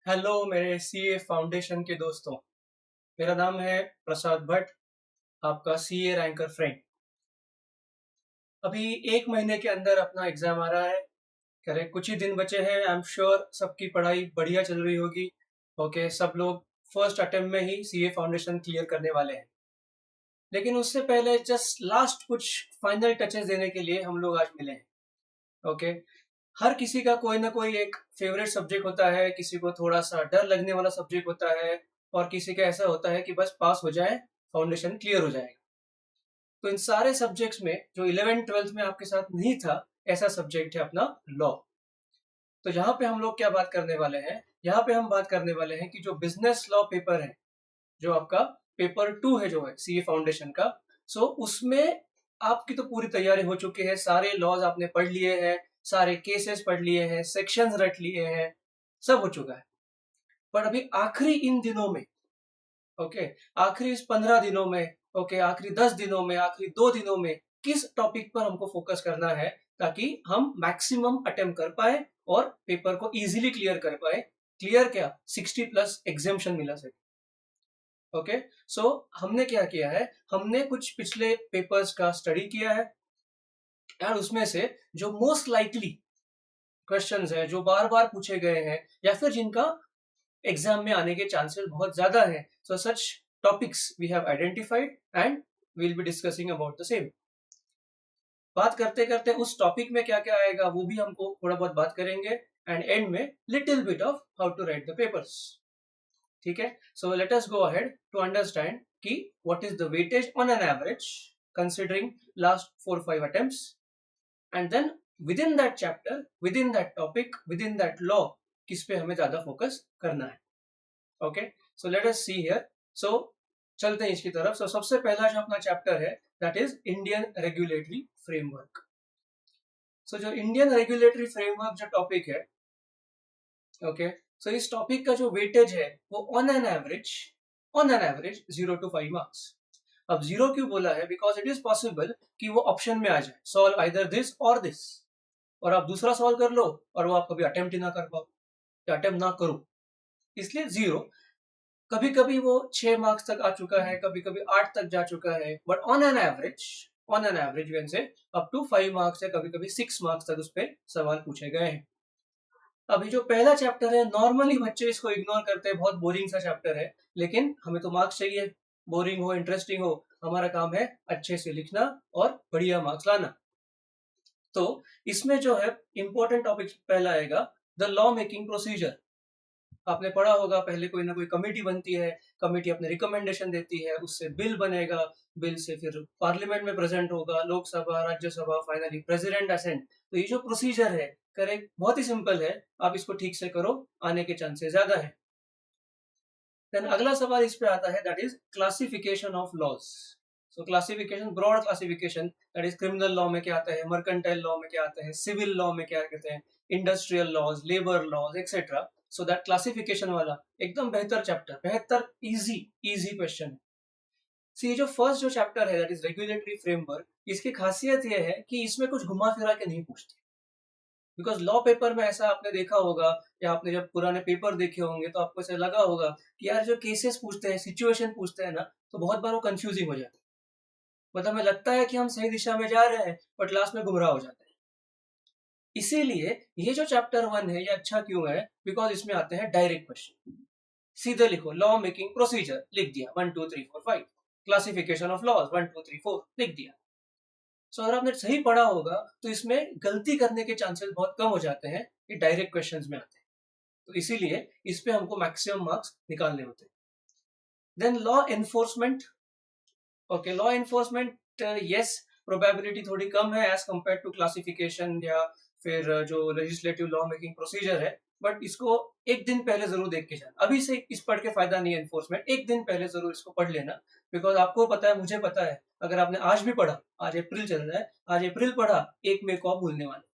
Hello मेरे CA foundation के दोस्तों। मेरा नाम है प्रसाद भट्ट, आपका सीए रैंकर फ्रेंड। अभी एक महीने के अंदर अपना एग्जाम आ रहा है। करेक्ट, कुछ ही दिन बचे हैं। आई एम श्योर सबकी पढ़ाई बढ़िया चल रही होगी। ओके, सब लोग फर्स्ट अटेम्प्ट में ही सीए फाउंडेशन क्लियर करने वाले हैं। लेकिन उससे पहले जस्ट लास्ट कुछ फाइनल टचेस देने के लिए हम लोग आज मिले हैं। ओके, हर किसी का कोई ना कोई एक फेवरेट सब्जेक्ट होता है, किसी को थोड़ा सा डर लगने वाला सब्जेक्ट होता है, और किसी का ऐसा होता है कि बस पास हो जाए, फाउंडेशन क्लियर हो जाएगा। तो इन सारे सब्जेक्ट्स में जो 11th 12th में आपके साथ नहीं था, ऐसा सब्जेक्ट है अपना लॉ। तो यहाँ पे हम लोग क्या बात करने वाले हैं, यहाँ पे हम बात करने वाले हैं कि जो बिजनेस लॉ पेपर है, जो आपका पेपर 2 है, जो है सीए फाउंडेशन का, सो उसमें आपकी तो पूरी तैयारी हो चुकी है। सारे लॉज आपने पढ़ लिए हैं, सारे केसेस पढ़ लिए हैं, सेक्शंस रट लिए हैं, सब हो चुका है। पर अभी आखिरी इन दिनों में, ओके, आखिरी इस 15 दिनों में, ओके, आखिरी 10 दिनों में, आखिरी 2 दिनों में किस टॉपिक पर हमको फोकस करना है, ताकि हम मैक्सिमम अटेम्प्ट कर पाए और पेपर को इजीली क्लियर कर पाए। क्लियर क्या, 60 प्लस एग्जामेशन मिला सके। ओके, सो हमने क्या किया है, हमने कुछ पिछले पेपर्स का स्टडी किया है, और उसमें से जो मोस्ट लाइकली क्वेश्चंस है, जो बार बार पूछे गए हैं, या फिर जिनका एग्जाम में आने के चांसेस बहुत ज्यादा हैं, so such topics we have identified and we will be discussing about the same. बात करते करते उस टॉपिक में क्या क्या आएगा वो भी हमको थोड़ा बहुत बात करेंगे, एंड एंड में little bit of how to write the papers. ठीक है, so let us go ahead to understand कि what is the weightage on an average considering last 4-5 attempts, and then within that chapter, within that topic, within that law, किस पे हमें ज्यादा focus करना है। Okay, so let us see here. So चलते हैं इसकी तरफ। सो सबसे पहला जो अपना चैप्टर है, that is Indian regulatory framework. So जो इंडियन रेगुलेटरी फ्रेमवर्क जो टॉपिक है, ओके, सो इस टॉपिक का जो वेटेज है वो on an average 0 to 5 marks. अब जीरो क्यों बोला है, बिकॉज इट इज पॉसिबल कि वो ऑप्शन में आ जाए, सॉल्व आइदर दिस और दिस, और आप दूसरा सॉल्व कर लो और वो आप कभी अटेम्प्ट ही ना कर पाओ, या अटेम्प्ट ना करो, इसलिए जीरो। कभी कभी वो 6 मार्क्स तक आ चुका है, कभी कभी 8 तक जा चुका है, but on an average you can say up to 5 marks, या कभी कभी 6 मार्क्स तक उस पर सवाल पूछे गए हैं। अभी जो पहला चैप्टर है, नॉर्मली बच्चे इसको इग्नोर करते हैं, बहुत बोरिंग सा चैप्टर है, लेकिन हमें तो मार्क्स चाहिए, बोरिंग हो इंटरेस्टिंग हो, हमारा काम है अच्छे से लिखना और बढ़िया मार्क्स लाना। तो इसमें जो है इंपॉर्टेंट टॉपिक पहला आएगा, द लॉ मेकिंग प्रोसीजर। आपने पढ़ा होगा, पहले कोई ना कोई कमेटी बनती है, कमेटी अपने रिकमेंडेशन देती है, उससे बिल बनेगा, बिल से फिर पार्लियामेंट में प्रेजेंट होगा, Lok Sabha, Rajya Sabha, finally president assent. तो ये जो प्रोसीजर है, करेक्ट, बहुत ही सिंपल है, आप इसको ठीक से करो, आने के चांसेस ज्यादा है। देन अगला सवाल इस पे आता है, that is classification of laws. So classification, broad classification, that is criminal law में क्या आता है, मर्केंटाइल लॉ में क्या आता है, सिविल लॉ में क्या कहते हैं, industrial laws, labour laws, etcetera. So that classification वाला एकदम बेहतर चैप्टर, बेहतर इजी इजी क्वेश्चन है। सी ये जो फर्स्ट जो चैप्टर है, दैट इज रेगुलेटरी फ्रेमवर्क, इसकी खासियत ये है कि इसमें कुछ घुमा फिरा के नहीं पूछते। बिकॉज लॉ पेपर में ऐसा आपने देखा होगा, या आपने जब पुराने पेपर देखे होंगे तो आपको ऐसा लगा होगा कि यार जो केसेस पूछते हैं, सिचुएशन पूछते हैं ना, तो बहुत बार वो कंफ्यूजिंग हो जाता है। मतलब हमें लगता है कि हम सही दिशा में जा रहे हैं, बट लास्ट में गुमराह हो जाते हैं। इसीलिए ये जो चैप्टर 1 है, ये अच्छा क्यों है, बिकॉज इसमें आते हैं डायरेक्ट क्वेश्चन। सीधे लिखो, लॉ मेकिंग प्रोसीजर लिख दिया, 1 2 3 4 5, क्लासिफिकेशन ऑफ लॉज 1 2 3 4 लिख दिया। सो अगर आपने सही पढ़ा होगा तो इसमें गलती करने के चांसेस बहुत कम हो जाते हैं, ये डायरेक्ट क्वेश्चंस में आते हैं। तो इसीलिए इस पे हमको मैक्सिमम मार्क्स निकालने होते हैं। Then law enforcement. Okay, law enforcement, yes, probability थोड़ी कम है एज कंपेयर टू क्लासिफिकेशन, या फिर जो लेजिस्लेटिव लॉ मेकिंग प्रोसीजर है, बट इसको एक दिन पहले जरूर देख के जाना। अभी से इस पढ़ के फायदा नहीं है एनफोर्समेंट, एक दिन पहले जरूर इसको पढ़ लेना। बिकॉज आपको पता है, मुझे पता है, अगर आपने आज भी पढ़ा, आज अप्रैल चल रहा है, आज अप्रैल पढ़ा, 1 मई को आप भूलने वाले।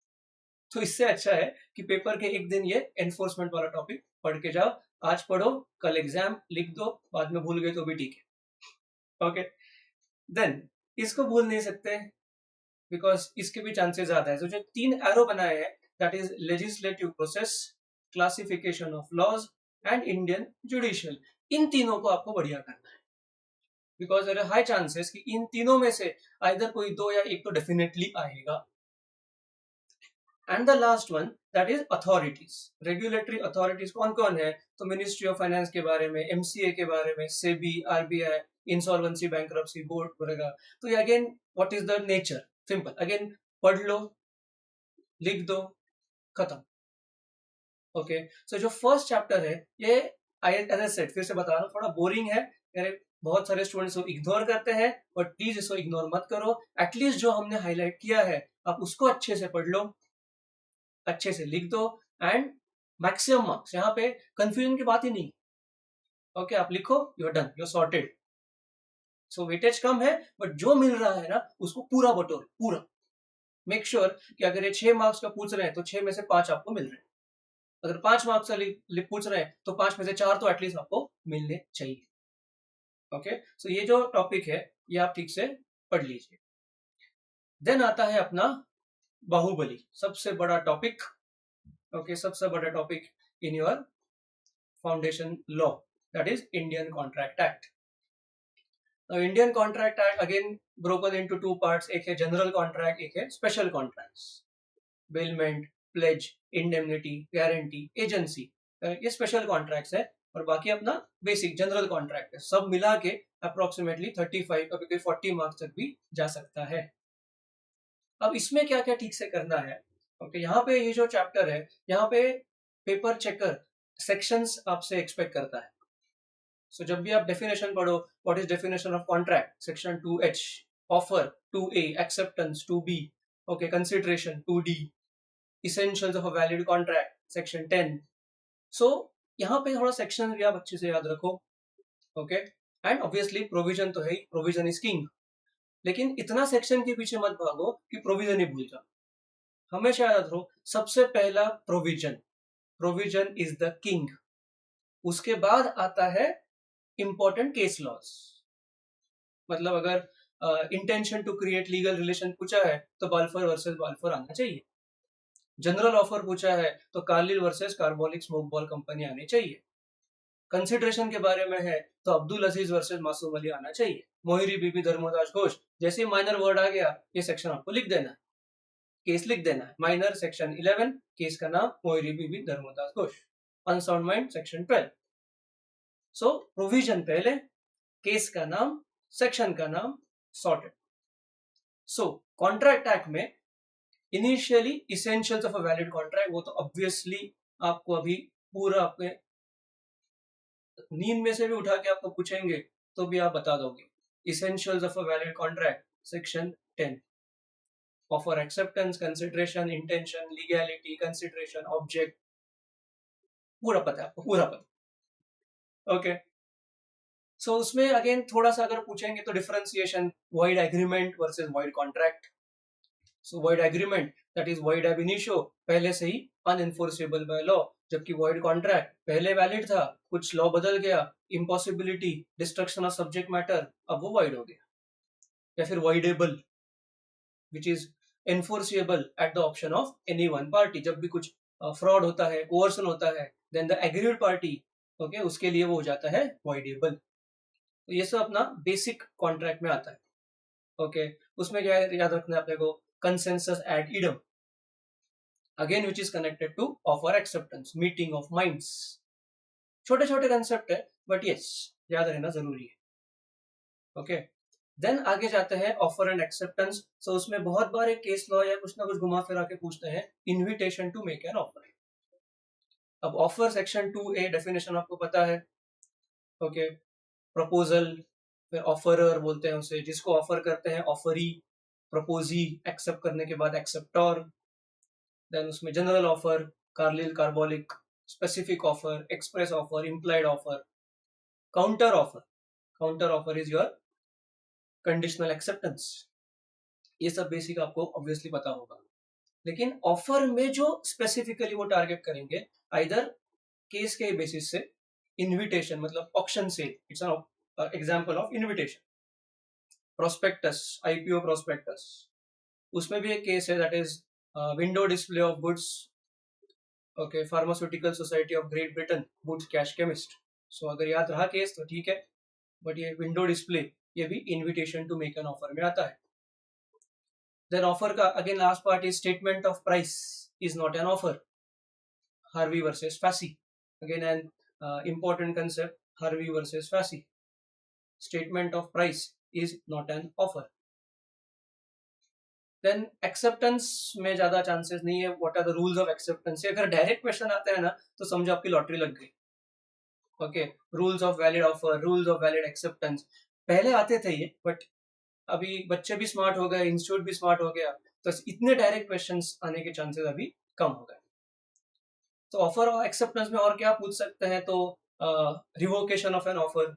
तो इससे अच्छा है कि पेपर के एक दिन ये एनफोर्समेंट वाला टॉपिक पढ़ के जाओ। आज पढ़ो, कल एग्जाम लिख दो, बाद में भूल गए तो भी ठीक है। ओके, देन इसको भूल नहीं सकते, बिकॉज इसके भी चांसेस ज्यादा है। तो जो 3 एरो बनाए हैं, that is legislative process, classification of laws and Indian judicial, इन तीनों को आपको बढ़िया करना है, because there are high chances कि इन तीनों में से आइदर कोई दो या एक तो डेफिनेटली आएगा. And the last one that is authorities. Regulatory authorities कौन कौन है? तो मिनिस्ट्री ऑफ फाइनेंस के बारे में, एमसीए के बारे में, SEBI, RBI, insolvency bankruptcy board वगैरह. तो ये again what is the nature, simple, again पढ़ लो, लिख दो, खत्म. ओके, सो जो फर्स्ट चैप्टर है ये एज आई सेड, फिर से बता रहा हूँ, थोड़ा बोरिंग है. मेरे बहुत सारे स्टूडेंट्स को इग्नोर करते हैं, बट प्लीज इसको इग्नोर मत करो. एटलीस्ट जो हमने हाईलाइट किया है आप उसको अच्छे से पढ़ लो, अच्छे से लिख दो, एंड मैक्सिमम मार्क्स. यहाँ पे कंफ्यूजन की बात ही नहीं. ओके, आप लिखो, you are done, you are sorted. So weightage कम है, बट जो मिल रहा है ना उसको पूरा बटोर, पूरा. मेक श्योर कि अगर ये 6 मार्क्स का पूछ रहे हैं तो 6 में से 5 आपको मिल रहे हैं. अगर 5 मार्क्स का पूछ रहे हैं तो 5 में से 4 तो एटलीस्ट आपको मिलने चाहिए. ओके, सो ये जो टॉपिक है ये आप ठीक से पढ़ लीजिए. देन आता है अपना बाहुबली, सबसे बड़ा टॉपिक. ओके, सबसे बड़ा topic in your foundation law, that is Indian contract act. Indian contract act again broken into two parts. एक है जनरल कॉन्ट्रैक्ट, एक है special contracts. Bailment, pledge, indemnity, guarantee, agency, ये स्पेशल कॉन्ट्रैक्ट्स है. और बाकी अपना बेसिक जनरल कॉन्ट्रैक्ट है. सब मिला के अप्रोक्सीमेटली 35, कभी कभी 40 मार्क्स तक भी जा सकता है. अब इसमें क्या क्या ठीक से करना है. ओके, यहाँ पे ये जो चैप्टर है, यहाँ पे पेपर चेकर सेक्शंस आपसे एक्सपेक्ट करता है. सो जब भी आप डेफिनेशन पढ़ो, what is definition of contract, section 2H, offer 2A, acceptance 2B, okay, consideration 2D, essentials of a valid contract section 10. so यहाँ पे थोड़ा सेक्शन भी आप अच्छे से याद रखो. ओके, एंड ऑब्वियसली प्रोविजन तो है ही, प्रोविजन इज किंग. लेकिन इतना सेक्शन के पीछे मत भागो कि प्रोविजन ही भूल जाओ. हमेशा याद रखो, सबसे पहला provision, provision is the king. उसके बाद आता है इंपॉर्टेंट केस लॉज. मतलब अगर intention to create legal relation पूछा है तो बाल्फर वर्सेस बाल्फर आना चाहिए. जनरल ऑफर पूछा है तो Carlill versus carbolic smoke ball company आनी चाहिए. कंसिडरेशन के बारे में है तो अब्दुल अजीज वर्सेस मासूम अली आना चाहिए. मोहिरी बीबी धर्मदास घोष, जैसे माइनर वर्ड आ गया ये सेक्शन आपको लिख देना है, केस लिख देना है. माइनर सेक्शन 11, केस का नाम Mohiri Bibi Dharmodas Ghose. Unsound mind section 12. So provision पहले, केस का नाम, सेक्शन का नाम, सॉर्टेड. सो कॉन्ट्रैक्ट एक्ट में initially essentials of a valid contract, वो तो ऑब्वियसली आपको अभी पूरा अपने नींद में से भी उठा के आपको पूछेंगे तो भी आप बता दोगे. Essentials of a valid contract section 10, offer, acceptance, consideration, intention, legality, consideration, object, पूरा पता है आपको, पूरा पता. ओके, सो उसमें अगेन थोड़ा सा अगर पूछेंगे तो differentiation, wide agreement versus wide contract. So wide agreement that is wide ab initio, पहले से ही अनएनफोर्सेबल बाय लॉ. जबकि वाइड कॉन्ट्रैक्ट पहले वैलिड था, कुछ लॉ बदल गया, impossibility, destruction of subject matter, अब वो वाइड हो गया. या फिर voidable, which is enforceable eight the option of any one party. जब भी कुछ फ्रॉड होता है, कोवर्सन होता है, then the agreed party, okay, उसके लिए वो हो जाता है वाइडेबल. तो ये सब अपना बेसिक कॉन्ट्रैक्ट में आता है. ओके, उसमें क्या याद रखना है अपने को, consensus ad idem, again which is connected to offer, acceptance, meeting of minds. छोटे छोटे कंसेप्ट है, बट यस याद रहना जरूरी है. ओके, देन आगे जाते हैं ऑफर एंड एक्सेप्टेंस. सो उसमें बहुत बार एक केस लॉ या कुछ ना कुछ घुमा फिरा के पूछते हैं, invitation to make an offer. अब ऑफर सेक्शन 2A डेफिनेशन आपको पता है. ओके, प्रपोजल, फिर ऑफरर बोलते हैं उसे, जिसको ऑफर करते हैं ऑफरी, प्रपोजी, एक्सेप्ट करने के बाद एक्सेप्टर. देन उसमें general offer, Carlill, carbolic, specific offer, express offer, implied offer, counter offer. Counter offer is your conditional acceptance. ये सब बेसिक आपको ऑब्वियसली पता होगा. लेकिन ऑफर में जो स्पेसिफिकली वो टारगेट करेंगे, आइदर केस के बेसिस से, इन्विटेशन मतलब auction sale, it's an example of invitation. Prospectus, IPO prospectus, उसमें भी एक केस है that is window display of goods, okay, pharmaceutical society of Great Britain Boots cash chemist. So अगर याद रहा केस तो ठीक है, बट ये विंडो डिस्प्ले ये भी invitation to make an offer में आता है. देन ऑफर का again last part is statement of price is not an offer. Harvey versus Facey, again an important concept. Harvey versus Fassi. Statement of price is not an offer. Then acceptance में ज्यादा chances नहीं है. What are the rules of acceptance? अगर direct question आते हैं ना तो समझो आपकी लॉटरी लग गई. Okay, rules of valid offer, rules of valid acceptance पहले आते थे ये, बट अभी बच्चे भी स्मार्ट हो गए, इंस्टीट्यूट भी स्मार्ट हो गया, तो इतने डायरेक्ट क्वेश्चंस आने के चांसेस अभी कम हो गए. तो ऑफर और एक्सेप्टेंस में और क्या पूछ सकते हैं, तो रिवोकेशन ऑफ एन ऑफर,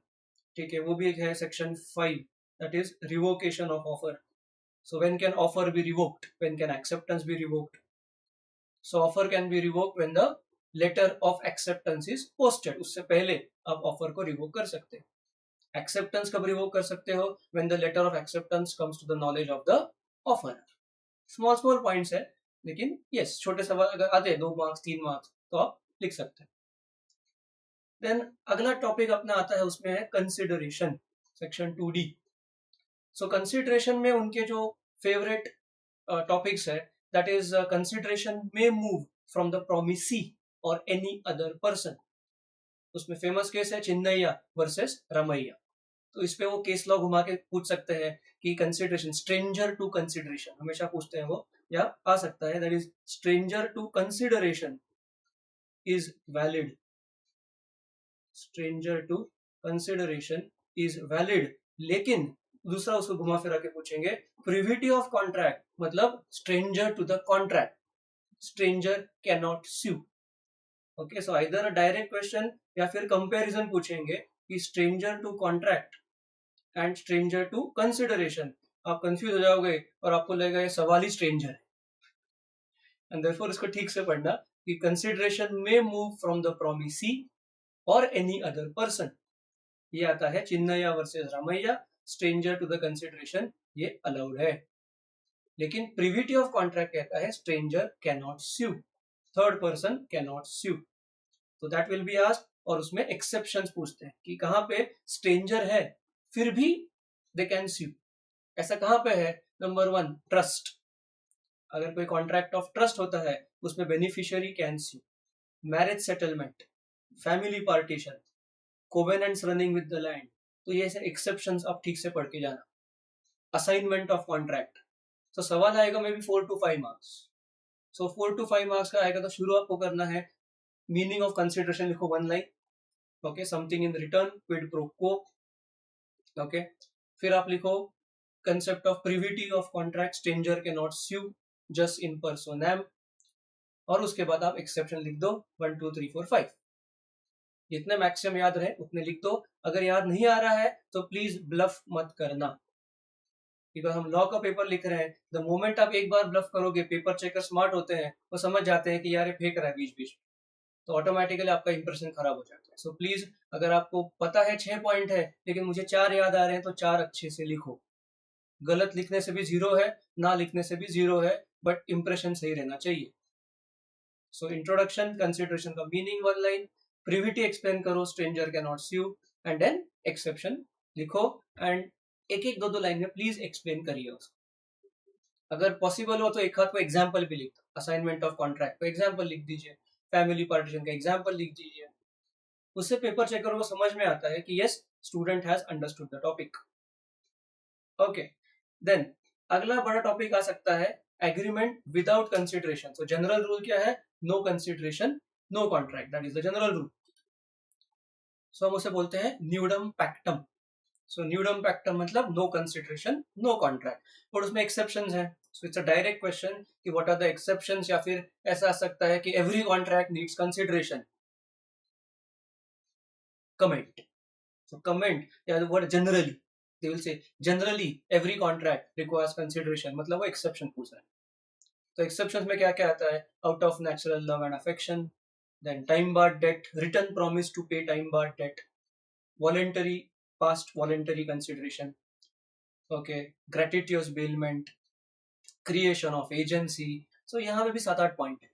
ठीक है, वो भी एक है section 5, that is revocation of offer. So when can offer be revoked, when can acceptance be revoked. So offer can be revoked when the letter of acceptance is posted. उससे पहले आप offer को रिवोक कर सकते हैं. Acceptance कब revoke कर सकते हो, when the letter of acceptance comes to the knowledge of the offer. Small small points है, लेकिन यस छोटे सवाल अगर आते हैं 2 मार्क्स 3 मार्क्स तो आप लिख सकते हैं. देन अगला टॉपिक अपना आता है, उसमें है कंसिडरेशन, सेक्शन 2D. सो कंसिडरेशन में उनके जो फेवरेट टॉपिक्स है, दैट इज कंसिडरेशन में मूव फ्रॉम द प्रोमिसी और एनी अदर पर्सन. उसमें फेमस केस है चिन्नैया वर्सेस रमैया. तो इस पे वो केस लॉ घुमा के पूछ सकते हैं कि कंसिडरेशन, स्ट्रेंजर टू कंसिडरेशन हमेशा पूछते हैं वो, या आ सकता है that is stranger to consideration is valid. Stranger to consideration is valid, लेकिन दूसरा उसको घुमा फिरा के पूछेंगे प्रिविटी ऑफ कॉन्ट्रैक्ट, मतलब stranger to the contract, stranger can not sue. Okay, so either direct question या फिर कंपैरिजन पूछेंगे कि stranger to contract and stranger to consideration. आप कंफ्यूज हो जाओगे और आपको लगेगा ये सवाल ही स्ट्रेंजर है. एंड देयरफॉर इसको ठीक से पढ़ना कि कंसिडरेशन में मूव फ्रॉम द प्रोमिसी और एनी अदर पर्सन, ये आता है Chinnaya versus Ramayya. Stranger to the consideration ये अलाउड है, लेकिन प्रिविटी ऑफ कॉन्ट्रैक्ट कहता है stranger can not sue, third person can not sue. तो दैट विल बी आस्क्ड. और उसमें एक्सेप्शंस पूछते हैं कि कहां पे स्ट्रेंजर है फिर भी दे कैन स्यू. ऐसा कहां पे है, नंबर 1 ट्रस्ट. अगर कोई कॉन्ट्रैक्ट ऑफ ट्रस्ट होता है उसमें beneficiary can sue. Marriage settlement, family partition, covenants running with the land, तो ये ऐसे एक्सेप्शंस आप ठीक से पढ़ के जाना. असाइनमेंट ऑफ कॉन्ट्रैक्ट, तो सवाल आएगा may be 4 to 5 marks. So 4 to 5 marks का आएगा तो शुरू आपको करना है, मीनिंग ऑफ कंसिडरेशन लिखो 1 line. Okay, something in return, quid pro quo. Okay, फिर आप लिखो concept of privity of contract, stranger के नॉट स्यू जस्ट इन पर्सोनम. और उसके बाद आप एक्सेप्शन लिख दो 1 2 3 4 5. जितने मैक्सिमम याद रहे उतने लिख दो. अगर याद नहीं आ रहा है तो प्लीज ब्लफ मत करना, बिकॉज हम लॉ का पेपर लिख रहे हैं. द मोमेंट आप एक बार ब्लफ करोगे, पेपर चेकर स्मार्ट होते हैं, वो समझ जाते हैं कि यार ये फेंक रहा है बीच बीच, तो ऑटोमेटिकली आपका इंप्रेशन खराब हो जाता है. सो प्लीज, अगर आपको पता है 6 पॉइंट है लेकिन मुझे 4 याद आ रहे हैं तो 4 अच्छे से लिखो. गलत लिखने से भी 0 है, ना लिखने से भी 0 है, बट इंप्रेशन सही रहना चाहिए. सो इंट्रोडक्शन, कंसिडरेशन का मीनिंग 1 लाइन, प्रिविटी एक्सप्लेन करो, stranger can not sue, and then exception लिखो. एंड एक एक 2 लाइन में प्लीज एक्सप्लेन करिए उसको. अगर पॉसिबल हो तो एक हाथ को एग्जाम्पल भी लिख दो. असाइनमेंट ऑफ कॉन्ट्रैक्ट को एग्जाम्पल लिख दीजिए, फैमिली पार्टीशन का एग्जाम्पल लिख दीजिए. उससे पेपर चेकर को समझ में आता है कि yes, student has understood the topic. Okay, then अगला बड़ा टॉपिक आ सकता है agreement without consideration. So general rule क्या है, no consideration no contract, that is the general rule. So हम उसे बोलते हैं न्यूडम पैक्टम. सो न्यूडम पैक्टम मतलब नो कंसिडरेशन नो कॉन्ट्रैक्ट, और उसमें एक्सेप्शंस हैं. So it's a direct question कि व्हाट आर द एक्सेप्शंस, या फिर ऐसा आ सकता है कि every contract needs consideration. Comment, so comment या word generally, they will say generally every contract requires consideration, मतलब वो एक्सेप्शन पूछ रहे हैं. तो एक्सेप्शंस में क्या क्या आता है, out of natural love and affection, then time barred debt, written promise to pay time barred debt, voluntary past voluntary consideration, okay, gratuitous bailment, creation of agency. So यहाँ पे भी 7-8 पॉइंट है.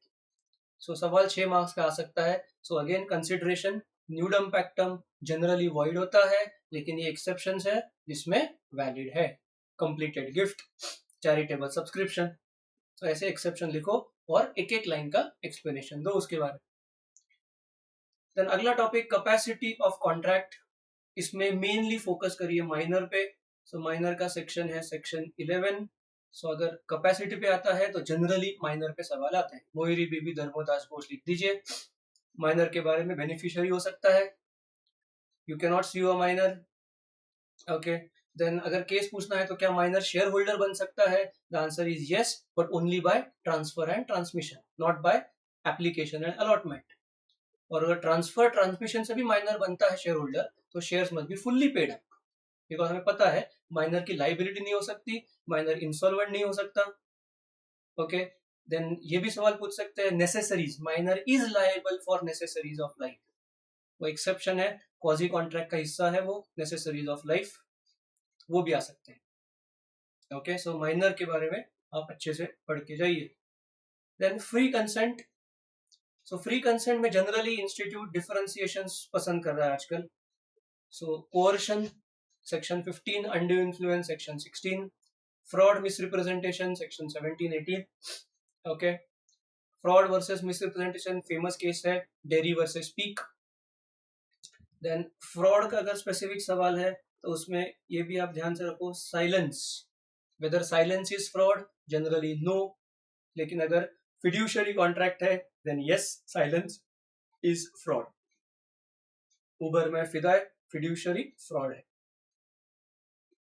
सो सवाल 6 मार्क्स का आ सकता है. So again consideration, nudum pactum generally void होता है, लेकिन ये एक्सेप्शंस है जिसमें वैलिड है. Completed gift, charitable subscription. तो ऐसे एक्सेप्शन लिखो और एक एक लाइन का एक्सप्लेनेशन दो उसके बारे में. देन अगला टॉपिक कैपेसिटी ऑफ कॉन्ट्रैक्ट. इसमें मेनली फोकस करिए माइनर पे. सो माइनर का सेक्शन है सेक्शन 11. सो अगर कैपेसिटी पे आता है तो जनरली माइनर पे सवाल आते हैं. मोहिरी बीबी धर्मोदास बोस लिख दीजिए. माइनर के बारे में बेनिफिशियरी हो सकता है. You can not see a minor. Okay. Then अगर केस पूछना है तो क्या माइनर शेयर होल्डर बन सकता है? The answer is yes, but only by transfer and transmission, not by application and allotment. और अगर ट्रांसफर ट्रांसमिशन से भी माइनर बनता है शेयर होल्डर, तो shares must be fully paid up. Because हमें पता है माइनर की लाइबिलिटी नहीं हो सकती, माइनर इंसॉल्वेंट नहीं हो सकता. ओके. देन ये भी सवाल पूछ सकते हैं necessaries, minor is liable for necessaries of life. वो एक्सेप्शन है, क्वाजी कॉन्ट्रैक्ट का हिस्सा है वो नेसेसरीज ऑफ लाइफ, वो भी आ सकते हैं. ओके. सो माइनर के बारे में आप अच्छे से पढ़ के जाइए. Then free consent. So free consent में जनरली इंस्टीट्यूट डिफरेंशिएशन पसंद कर रहा है आजकल. So coercion section 15, undue influence section 16, fraud misrepresentation section 17-18. Okay. Fraud versus misrepresentation famous case है Derry versus Peek. Then fraud का अगर स्पेसिफिक सवाल है तो उसमें ये भी आप ध्यान से रखो, silence, whether silence is fraud, generally no. लेकिन अगर फिड्यूशियरी कॉन्ट्रैक्ट है then yes, silence is fraud. Uberrimae fidei fiduciary fraud है.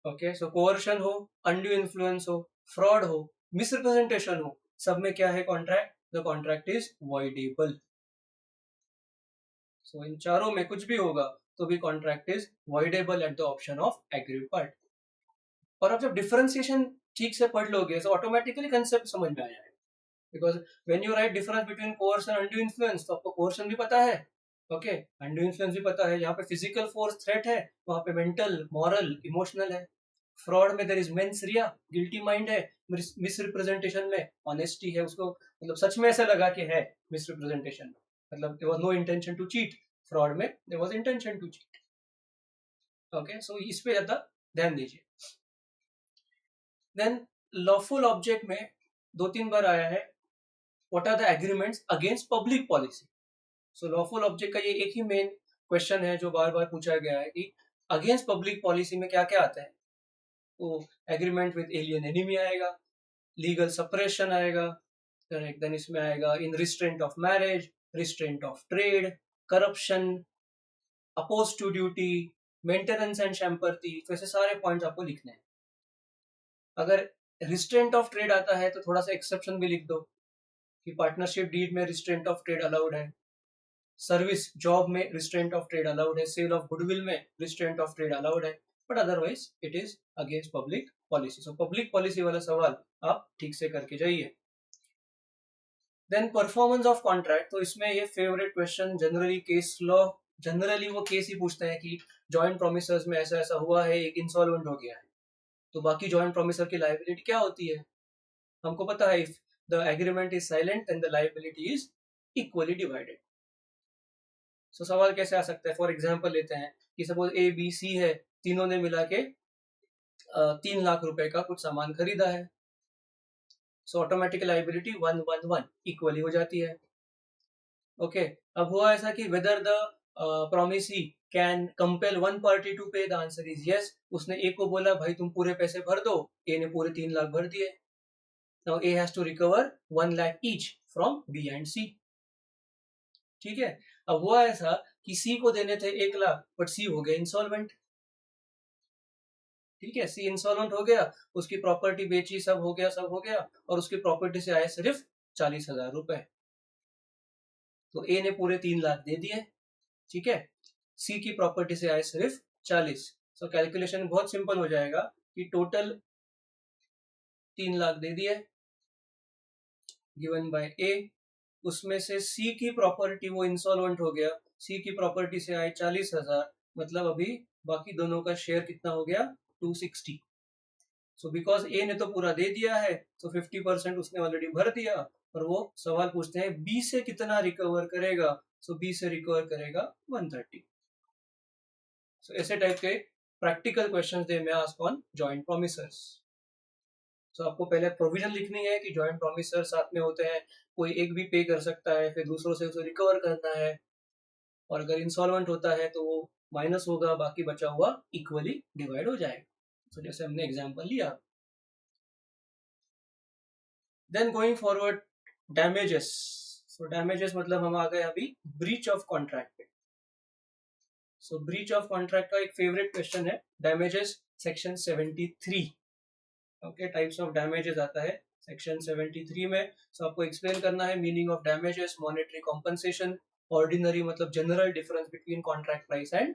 ओके. सो कोअर्शन हो, अनड्यू इन्फ्लुएंस हो, फ्रॉड हो, मिसरिप्रेजेंटेशन हो, सब में क्या है contract? The contract is voidable. So इन चारों में कुछ भी होगा तो भी contract is voidable at the option of aggrieved part. और आप जब डिफरेंशिएशन ठीक से पढ़ लोगे तो ऑटोमेटिकली कंसेप्ट समझ में आ जाएगा. Because when you right difference between course and undue influence, तो आपको कोर्सन भी पता है, ओके, अनड्यू इन्फ्लुएंस भी पता है. यहाँ पे फिजिकल फोर्स थ्रेट है, वहां पे मेंटल, मॉरल, इमोशनल है. फ्रॉड में there is mens rea, guilty mind है. मिसरिप्रेजेंटेशन में ऑनेस्टी है, उसको मतलब सच में ऐसा लगा कि है. मिसरिप्रेजेंटेशन मतलब there was no intention to cheat, fraud में there was intention to cheat. Okay. So इस पे ज्यादा ध्यान दीजिए. देन लॉफुल ऑब्जेक्ट में 2-3 बार आया है, what are the agreements against public policy. So lawful object का ये एक ही मेन क्वेश्चन है जो बार बार पूछा गया है कि अगेंस्ट पब्लिक पॉलिसी में क्या क्या आता है. तो एग्रीमेंट विद एलियन एनिमी आएगा, लीगल सप्रेशन आएगा, करेक्ट. देन इसमें आएगा in restraint of marriage, restraint of trade, corruption, oppose to duty, maintenance and champerty. तो ऐसे सारे पॉइंट्स आपको लिखने हैं. अगर रिस्ट्रेंट ऑफ ट्रेड आता है तो थोड़ा सा एक्सेप्शन भी लिख दो कि पार्टनरशिप डीड में रिस्ट्रेंट ऑफ ट्रेड अलाउड है, सर्विस जॉब में रिस्ट्रेंट ऑफ ट्रेड अलाउड है, सेल ऑफ गुडविल में रिस्ट्रेंट ऑफ ट्रेड अलाउड है, but otherwise it is against public policy. So public policy वाला सवाल आप ठीक से करके जाइए. Then performance of contract. तो इसमें ये favourite question, generally case law, generally वो केस ही पूछते हैं कि जॉइंट प्रोमिसर्स में ऐसा ऐसा हुआ है, एक इंसॉल्वेंट हो गया है, तो बाकी जॉइंट प्रोमिसर की लायबिलिटी क्या होती है? हमको पता है, if the agreement is silent then the liability is equally divided. So सवाल कैसे आ सकता है? फॉर एग्जांपल लेते हैं कि सपोज ए बी सी है, तीनों ने मिला के 3 लाख रुपए का कुछ सामान खरीदा है. सो ऑटोमेटिक लायबिलिटी 1-1-1 इक्वली हो जाती है. ओके. अब हुआ ऐसा कि whether the promisee can compel one party to pay, the answer is yes. उसने ए को बोला भाई तुम पूरे पैसे भर दो, ए ने पूरे 3 लाख भर दिए. Now A has to recover 1 lakh each from B and C. ठीक है. अब हुआ ऐसा कि सी को देने थे 1 लाख, बट सी हो गया इंसॉल्वेंट. ठीक है. सी इंसॉल्वेंट हो गया, उसकी प्रॉपर्टी बेची, सब हो गया, सब हो गया, और उसकी प्रॉपर्टी से आए सिर्फ 40,000 रुपए. तो ए ने पूरे 3 लाख दे दिए. ठीक है. सी की प्रॉपर्टी से आए सिर्फ 40. सो कैलकुलेशन बहुत सिंपल हो जाएगा कि टोटल 3 लाख दे दिए गिवन बाय ए, उसमें से सी की प्रॉपर्टी, वो इंसॉल्वेंट हो गया, सी की प्रॉपर्टी से आए 40,000, मतलब अभी बाकी दोनों का शेयर कितना हो गया? 260. सो बिकॉज ए ने तो पूरा दे दिया है, तो 50% उसने ऑलरेडी भर दिया, और वो सवाल पूछते हैं बी से कितना रिकवर करेगा, सो बी से रिकवर करेगा 130। सो ऐसे टाइप के प्रैक्टिकल क्वेश्चंस दे में आस्क ऑन जॉइंट प्रोमिसर्स। सो आपको पहले प्रोविजन लिखनी है कि जॉइंट प्रोमिसर साथ में होते हैं, कोई एक भी पे कर सकता है, फिर दूसरों से उसे रिकवर करना है, और अगर इंसॉल्वेंट होता है तो वो माइनस होगा, बाकी बचा हुआ इक्वली डिवाइड हो जाएगा। सो जैसे हमने एग्जांपल लिया। Then going forward, damages. So damages मतलब हम आ गए अभी ब्रीच ऑफ कॉन्ट्रैक्ट पे। सो ब्रीच ऑफ कॉन्ट्रैक्ट का एक फेवरेट क्वेश्चन है, damages section 73। Okay, types of damages आता है सेक्शन 73 में। सो आपको एक्सप्लेन करना है meaning of damages, monetary compensation, ordinary मतलब general difference between contract price and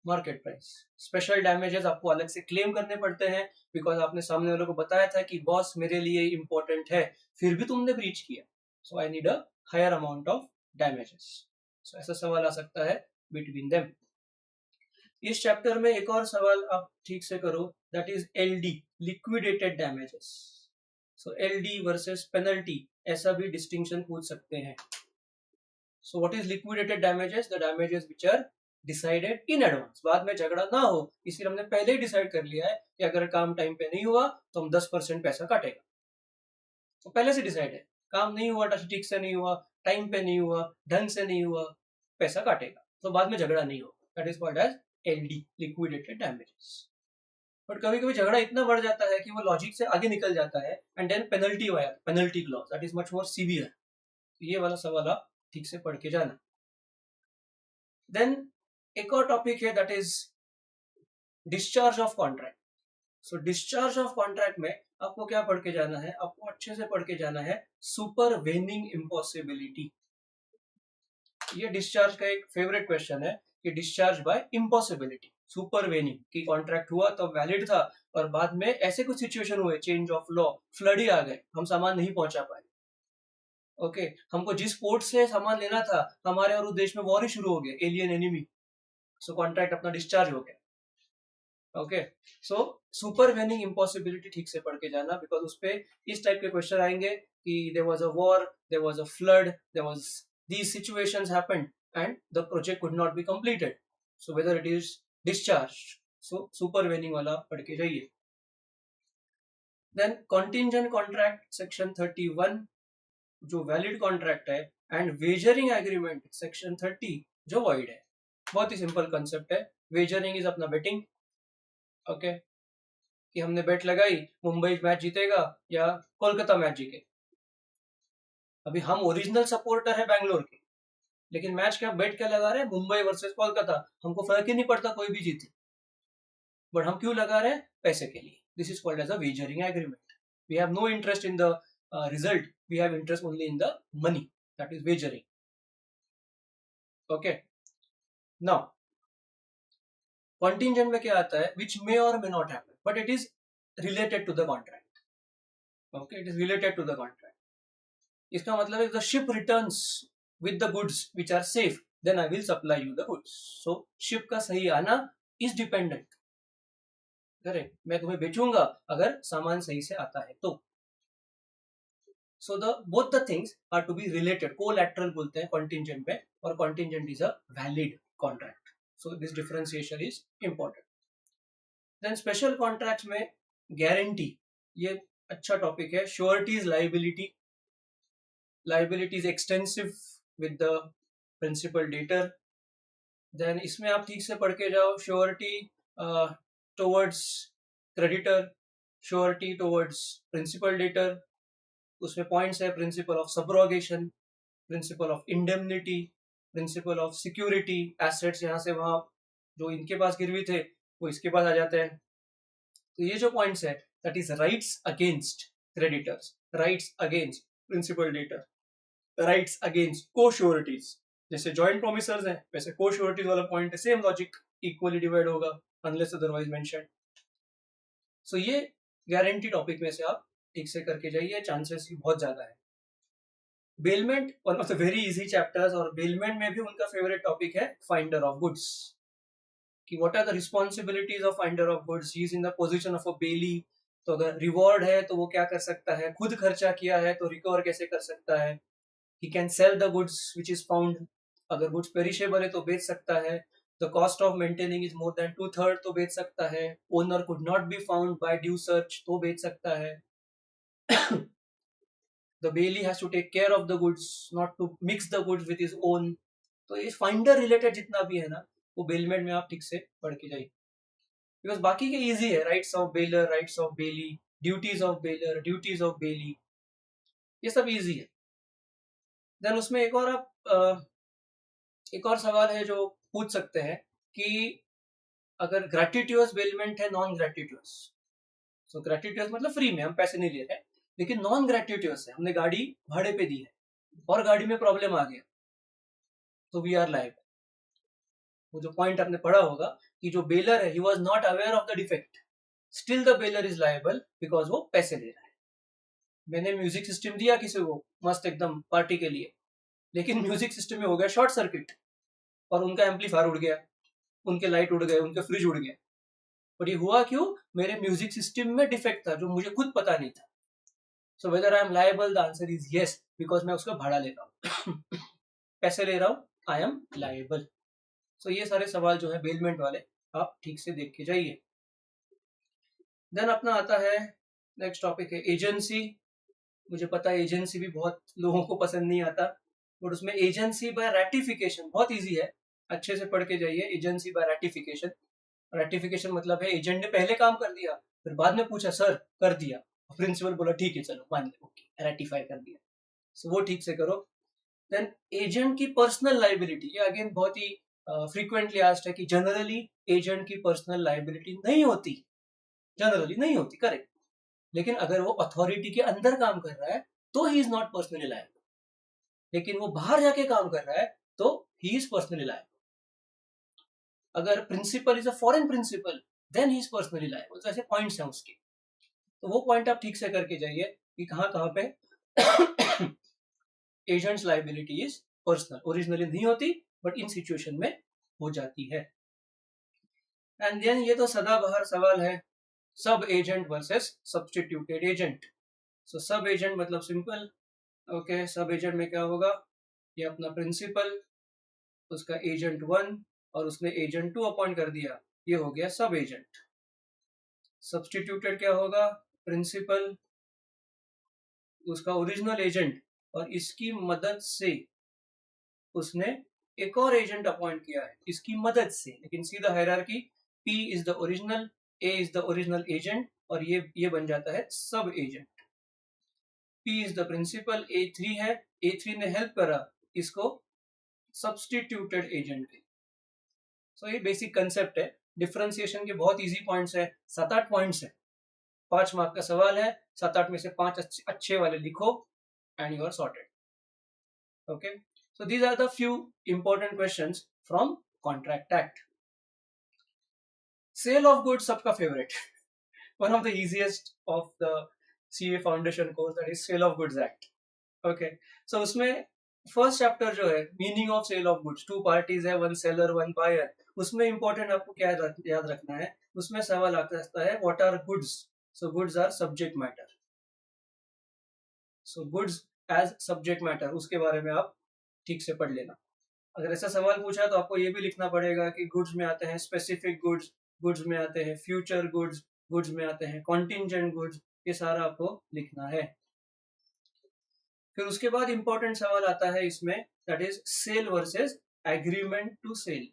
market price. Special damages आपको अलग से क्लेम करने पड़ते हैं, बिकॉज आपने सामने वालों को बताया था कि बॉस मेरे लिए इंपॉर्टेंट है, फिर भी तुमने ब्रीच किया, so I need a higher amount of damages. So ऐसा सवाल आ सकता है बिटवीन देम। इस चैप्टर में एक और सवाल आप ठीक से करो, that is LD, liquidated damages. So LD versus penalty, ऐसा भी डिस्टिंक्शन पूछ सकते हैं। So what is liquidated damages? The damages which are decided in advance, बाद में झगड़ा ना हो इसलिए हमने पहले ही डिसाइड कर लिया है कि अगर काम टाइम पे नहीं हुआ तो हम 10% पैसा काटेगा। तो पहले से डिसाइड है, काम नहीं हुआ, ठीक से नहीं हुआ, टाइम पे नहीं हुआ, ढंग से नहीं हुआ, पैसा काटेगा, तो बाद में झगड़ा नहीं होगा। That is called as LD, liquidated damages. But कभी कभी झगड़ा इतना बढ़ जाता है कि वो लॉजिक से आगे निकल जाता है, and then penalty via, penalty clause, that is much more severe. ये वाला सवाल आप ठीक से पढ़ के जाना। देन एक और टॉपिक है, that is discharge of contract. So discharge of contract में आपको क्या पढ़ के जाना है? आपको अच्छे से पढ़ के जाना है सुपरवेनिंग इम्पॉसिबिलिटी। ये डिस्चार्ज का एक फेवरेट क्वेश्चन है कि डिस्चार्ज बाय इम्पॉसिबिलिटी, सुपरवेनिंग की कॉन्ट्रैक्ट हुआ तो वैलिड था, और बाद में ऐसे कुछ सिचुएशन हुए, चेंज ऑफ लॉ, फ्लड ही आ गए, हम सामान नहीं पहुंचा पाए। ओके, हमको जिस पोर्ट से सामान लेना था, हमारे और उस देश में वॉर ही शुरू हो गया, एलियन एनिमी, सो कॉन्ट्रैक्ट अपना डिस्चार्ज हो गया। ओके, सो सुपरवेनिंग इम्पॉसिबिलिटी ठीक से पढ़ के जाना, बिकॉज उस पे इस टाइप के क्वेश्चन आएंगे कि there was a war, there was a flood, there was these situations happened and the project could not be completed, so whether it is discharged, so supervening वाला पढ़ के जाइए। then contingent contract section 31 जो valid contract है, and wagering agreement section 30 जो void है। बहुत ही simple concept है। वेजरिंग इज अपना बेटिंग, ओके, कि हमने बेट लगाई मुंबई मैच जीतेगा या कोलकाता मैच जीतेगा। अभी हम ओरिजिनल सपोर्टर है बैंगलोर के, लेकिन मैच क्या बेट क्या लगा रहे हैं, मुंबई वर्सेस कोलकाता, हमको फर्क ही नहीं पड़ता कोई भी जीते, बट हम क्यों लगा रहे हैं? पैसे के लिए। This is called as a wagering agreement. We have no interest in the result, we have interest only in the money, that is wagering. Okay, now contingent में क्या आता है? Which may or may not happen, but it is related to the contract. Okay, it is related to the contract. इसका मतलब है the ship returns with the goods which are safe, then I will supply you the goods. So ship का सही आना is dependent, correct, मैं तुम्हें बेचूंगा अगर सामान सही से आता है तो। So the both the things are to be related, collateral बोलते हैं कंटिंजेंट में, और contingent is a valid contract. So this differentiation is important. Then special contracts में गारंटी, ये अच्छा टॉपिक है। Surety is liability, liability is extensive with the principal debtor. Then इसमें आप ठीक से पढ़ के जाओ, surety towards creditor, surety towards principal debtor, उसमें पॉइंट्स है principle of subrogation, principle of indemnity, principle of security, assets यहाँ से वहां जो इनके पास गिरवी थे वो इसके पास आ जाते हैं। तो ये जो पॉइंट्स है, that is rights against creditors, rights against principal debtor, rights against co sureties. जैसे जॉइंट प्रोमिसर्स हैं, वैसे को श्योरिटीज वाला पॉइंट है, सेम लॉजिक, इक्वली डिवाइड होगा अनलेस अदरवाइज मेंशन। सो ये गारंटी टॉपिक में से आप ठीक से करके जाइए, चांसेस बहुत ज्यादा है। Bailment one of the very easy chapters, और बेलमेंट में भी उनका फेवरेट टॉपिक है फाइंडर ऑफ गुड्स, कि what are the responsibilities of finder of goods, he is in the position of a bailee, तो अगर रिवॉर्ड है तो वो क्या कर सकता है, खुद खर्चा किया है तो रिकवर कैसे कर सकता है, he can sell the goods which is found, अगर गुड्स पेरिशेबल है तो बेच सकता है, the cost of maintaining is more than 2/3 तो बेच सकता है, owner could not be found by due search तो बेच सकता है, the bailee has to take care of the goods, not to mix the goods with his own. तो ये फाइंडर रिलेटेड जितना भी है ना, वो बेलमेंट में आप ठीक से पढ़ के जाइए, बिकॉज बाकी के इजी है, rights of baler, rights of belly, duties of baler, duties of belly, ये सब इजी है। देन उसमें एक और सवाल है जो पूछ सकते हैं कि अगर ग्रेटिट्यूअस बेलमेंट है, नॉन ग्रेटिट्यूअस, सो ग्रेटिट्यूअस मतलब फ्री में हम पैसे नहीं ले रहे हैं, लेकिन नॉन ग्रेटिट्यूअस है, हमने गाड़ी भाड़े पे दी है और गाड़ी में प्रॉब्लम आ गया, तो वी आर लायबल। वो जो पॉइंट आपने पढ़ा होगा कि जो बेलर है, he was not aware of the defect, still the baler is liable because वो पैसे ले रहा है। मैंने म्यूजिक सिस्टम दिया किसी को मस्त एकदम पार्टी के लिए, लेकिन म्यूजिक सिस्टम में हो गया शॉर्ट सर्किट और उनका एम्पलीफायर उड़ गया, उनके लाइट उड़ गए, उनके फ्रिज उड़ गया, और ये हुआ क्यों, मेरे म्यूजिक सिस्टम में डिफेक्ट था जो मुझे खुद पता नहीं था। So whether I am liable, the answer is yes, because मैं उसका भाड़ा ले रहा हूँ पैसे ले रहा हूँ, आई एम लायबल। सो ये सारे सवाल जो है बेलमेंट वाले आप ठीक से देख के जाइए। देन अपना आता है नेक्स्ट टॉपिक है एजेंसी। मुझे पता है एजेंसी भी बहुत लोगों को पसंद नहीं आता, बट उसमें एजेंसी बाय रेटिफिकेशन बहुत इजी है, अच्छे से पढ़ के जाइए। एजेंसी बाय रेटिफिकेशन, रेटिफिकेशन मतलब है एजेंट ने पहले काम कर दिया, फिर बाद में पूछा सर कर दिया, प्रिंसिपल बोला ठीक है चलो मान लिया, ओके रेटिफाई कर दिया, सो वो ठीक से करो। देन एजेंट की पर्सनल लाइबिलिटी, ये अगेन बहुत ही फ्रीक्वेंटली आस्क्ड है कि जनरली एजेंट की पर्सनल लाइबिलिटी नहीं होती, जनरली नहीं होती, करेक्ट, लेकिन अगर वो अथॉरिटी के अंदर काम कर रहा है तो he is not personally liable, लेकिन वो बाहर जाके काम कर रहा है तो ही इज पर्सनली लायबल। अगर principal is a foreign principal then he is personally liable. तो ऐसे पॉइंट्स हैं उसके, तो वो पॉइंट आप ठीक से करके जाइए कि कहाँ कहाँ पे agents liability is personal, originally नहीं होती बट इन सिचुएशन में हो जाती है। एंड देन ये तो सदाबहार सवाल है, sub agent versus substituted agent. सो सब एजेंट मतलब सिंपल, ओके, सब एजेंट में क्या होगा, ये अपना प्रिंसिपल, उसका एजेंट 1 और उसने एजेंट 2 अपॉइंट कर दिया, ये हो गया सब एजेंट। सब्स्टिट्यूटेड क्या होगा, प्रिंसिपल, उसका ओरिजिनल एजेंट और इसकी मदद से उसने एक और एजेंट अपॉइंट किया है इसकी मदद से, लेकिन सीधा hierarchy, P is the original, A is the original agent और ये बन जाता है sub agent. P is the principal, A3 है, A3 ने हेल्प करा इसको सब्स्टिट्यूटेड एजेंट के। सो ये बेसिक कंसेप्ट है, डिफरेंशिएशन के बहुत इजी पॉइंट्स है, 7-8 पॉइंट्स है, 5 मार्क का सवाल है, 7-8 में से 5 अच्छे वाले लिखो and you are sorted. Okay, so these are the few important questions from Contract Act. Sale of goods सबका favorite, one of the easiest of the CA Foundation course, that is Sale of Goods Act. Okay, so उसमें first chapter जो है meaning of sale of goods, 2 parties है, 1 seller 1 buyer, उसमें important आपको क्या याद रखना है, उसमें सवाल आता है what are goods, so goods are subject matter, so goods as subject matter, उसके बारे में आप ठीक से पढ़ लेना। अगर ऐसा सवाल पूछा तो आपको ये भी लिखना पड़ेगा कि गुड्स में आते हैं स्पेसिफिक गुड्स, गुड्स में आते हैं फ्यूचर गुड्स, गुड्स में आते हैं कॉन्टिंजेंट गुड्स, ये सारा आपको लिखना है। फिर उसके बाद इंपॉर्टेंट सवाल आता है इसमें, that is sale versus agreement to sell.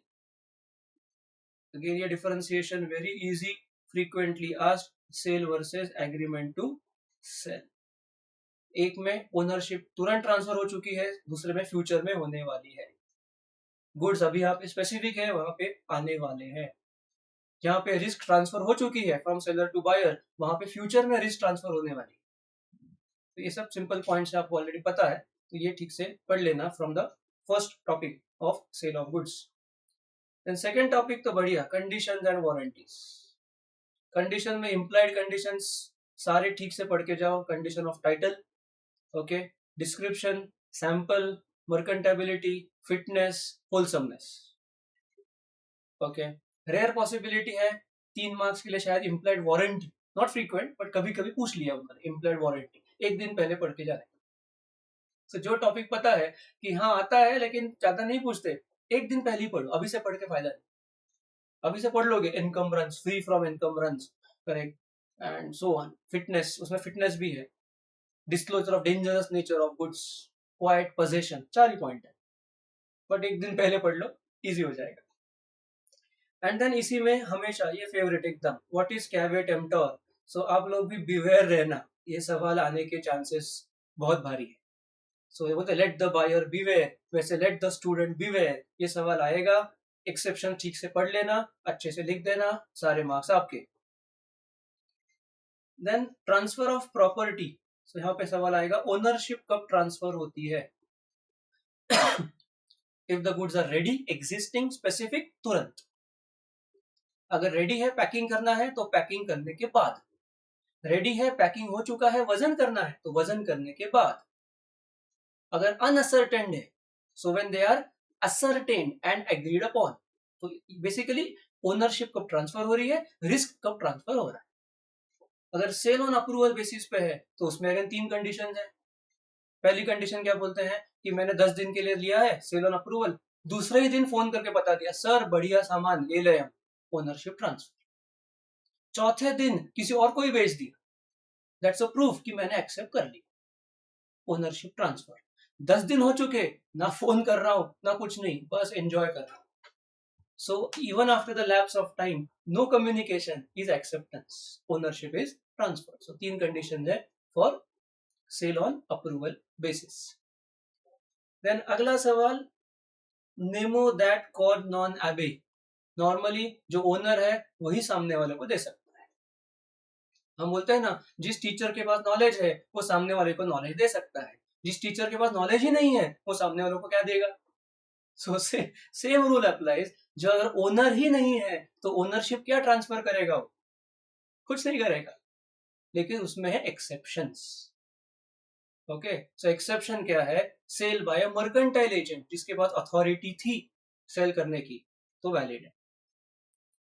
Again ये differentiation very easy, frequently asked, sale versus agreement to sell. एक में ओनरशिप तुरंत ट्रांसफर हो चुकी है, दूसरे में फ्यूचर में होने वाली है। गुड्स अभी यहाँ पे स्पेसिफिक है, वहां पे आने वाले हैं। जहाँ पे रिस्क ट्रांसफर हो चुकी है फ्रॉम सेलर टू बायर, वहां पे फ्यूचर में रिस्क ट्रांसफर होने वाली। तो ये सब सिंपल पॉइंट्स आपको ऑलरेडी पता है, तो ये ठीक से पढ़ लेना from the first topic of sale of goods. Then second topic तो बढ़िया, कंडीशंस एंड वारंटीज। कंडीशन में इम्प्लाइड कंडीशंस सारे ठीक से पढ़ के जाओ, condition of title, okay, description, sample, merchantability, fitness, wholesomeness, okay. Rare possibility है 3 मार्क्स के लिए शायद implied warranty, not frequent but कभी कभी पूछ लिया उन्होंने इम्प्लॉयड वारंटी, एक दिन पहले पढ़ के जाने। तो जो टॉपिक पता है कि हाँ आता है लेकिन ज्यादा नहीं पूछते, एक दिन पहले ही पढ़ो, अभी से पढ़ के फायदा नहीं। अभी से पढ़ लोगे encumbrance, free from encumbrance, correct, and so on. Fitness, उसमें फिटनेस भी है, disclosure of dangerous nature of goods, quite possession, 4 he point है, बट एक दिन पहले पढ़ लो, इजी हो जाएगा। एंड देन इसी में हमेशा ये फेवरेट एकदम, व्हाट इज कैवेट एम्प्टर। सो आप लोग भी बिवेयर रहना, ये सवाल आने के चांसेस बहुत भारी है। सो ये बोलते लेट द बायर बिवेयर, वैसे लेट द स्टूडेंट बिवेयर, ये सवाल आएगा, एक्सेप्शन ठीक से पढ़ लेना, अच्छे से लिख देना, सारे मार्क्स आपके। Then transfer of property, so यहाँ पे सवाल आएगा ओनरशिप कब ट्रांसफर होती है। If the goods are ready, existing, specific, तुरंत। अगर रेडी है, पैकिंग करना है, तो पैकिंग करने के बाद। रेडी है, पैकिंग हो चुका है, वजन करना है, तो वजन करने के बाद। अगर अनअसर्टेन्ड है, so when they are ascertained and agreed upon, तो बेसिकली ओनरशिप कब ट्रांसफर हो रही है, रिस्क कब ट्रांसफर हो रहा है। अगर सेल ऑन अप्रूवल बेसिस पे है, तो उसमें अगर 3 कंडीशन है। पहली कंडीशन क्या बोलते हैं कि मैंने 10 दिन के लिए लिया है सेल ऑन अप्रूवल, दूसरे ही दिन फोन करके बता दिया सर बढ़िया सामान ले ले हम, ओनरशिप ट्रांसफर। चौथे दिन किसी और को ही बेच दिया, दैट्स अ प्रूफ कि मैंने एक्सेप्ट कर ली, ओनरशिप ट्रांसफर। 10 दिन हो चुके, ना फोन कर रहा हूं ना कुछ नहीं, बस एंजॉय कर रहा हूं। So even after the lapse of time, no communication is acceptance, ownership is transfer. So 3 condition है for sale on approval basis. Then अगला सवाल, nemo dat quod non habet. Normally जो ओनर है वही सामने वाले को दे सकता है। हम बोलते हैं ना, जिस टीचर के पास नॉलेज है वो सामने वाले को नॉलेज दे सकता है, जिस टीचर के पास नॉलेज ही नहीं है वो सामने वालों को क्या देगा। सो सेम रूल अप्लाइज, जो अगर ओनर ही नहीं है तो ओनरशिप क्या ट्रांसफर करेगा, वो कुछ नहीं करेगा, लेकिन उसमें है एक्सेप्शंस। ओके, सो एक्सेप्शन क्या है, सेल बाय अ मर्केंटाइल एजेंट, जिसके पास अथॉरिटी थी सेल करने की, तो वैलिड है।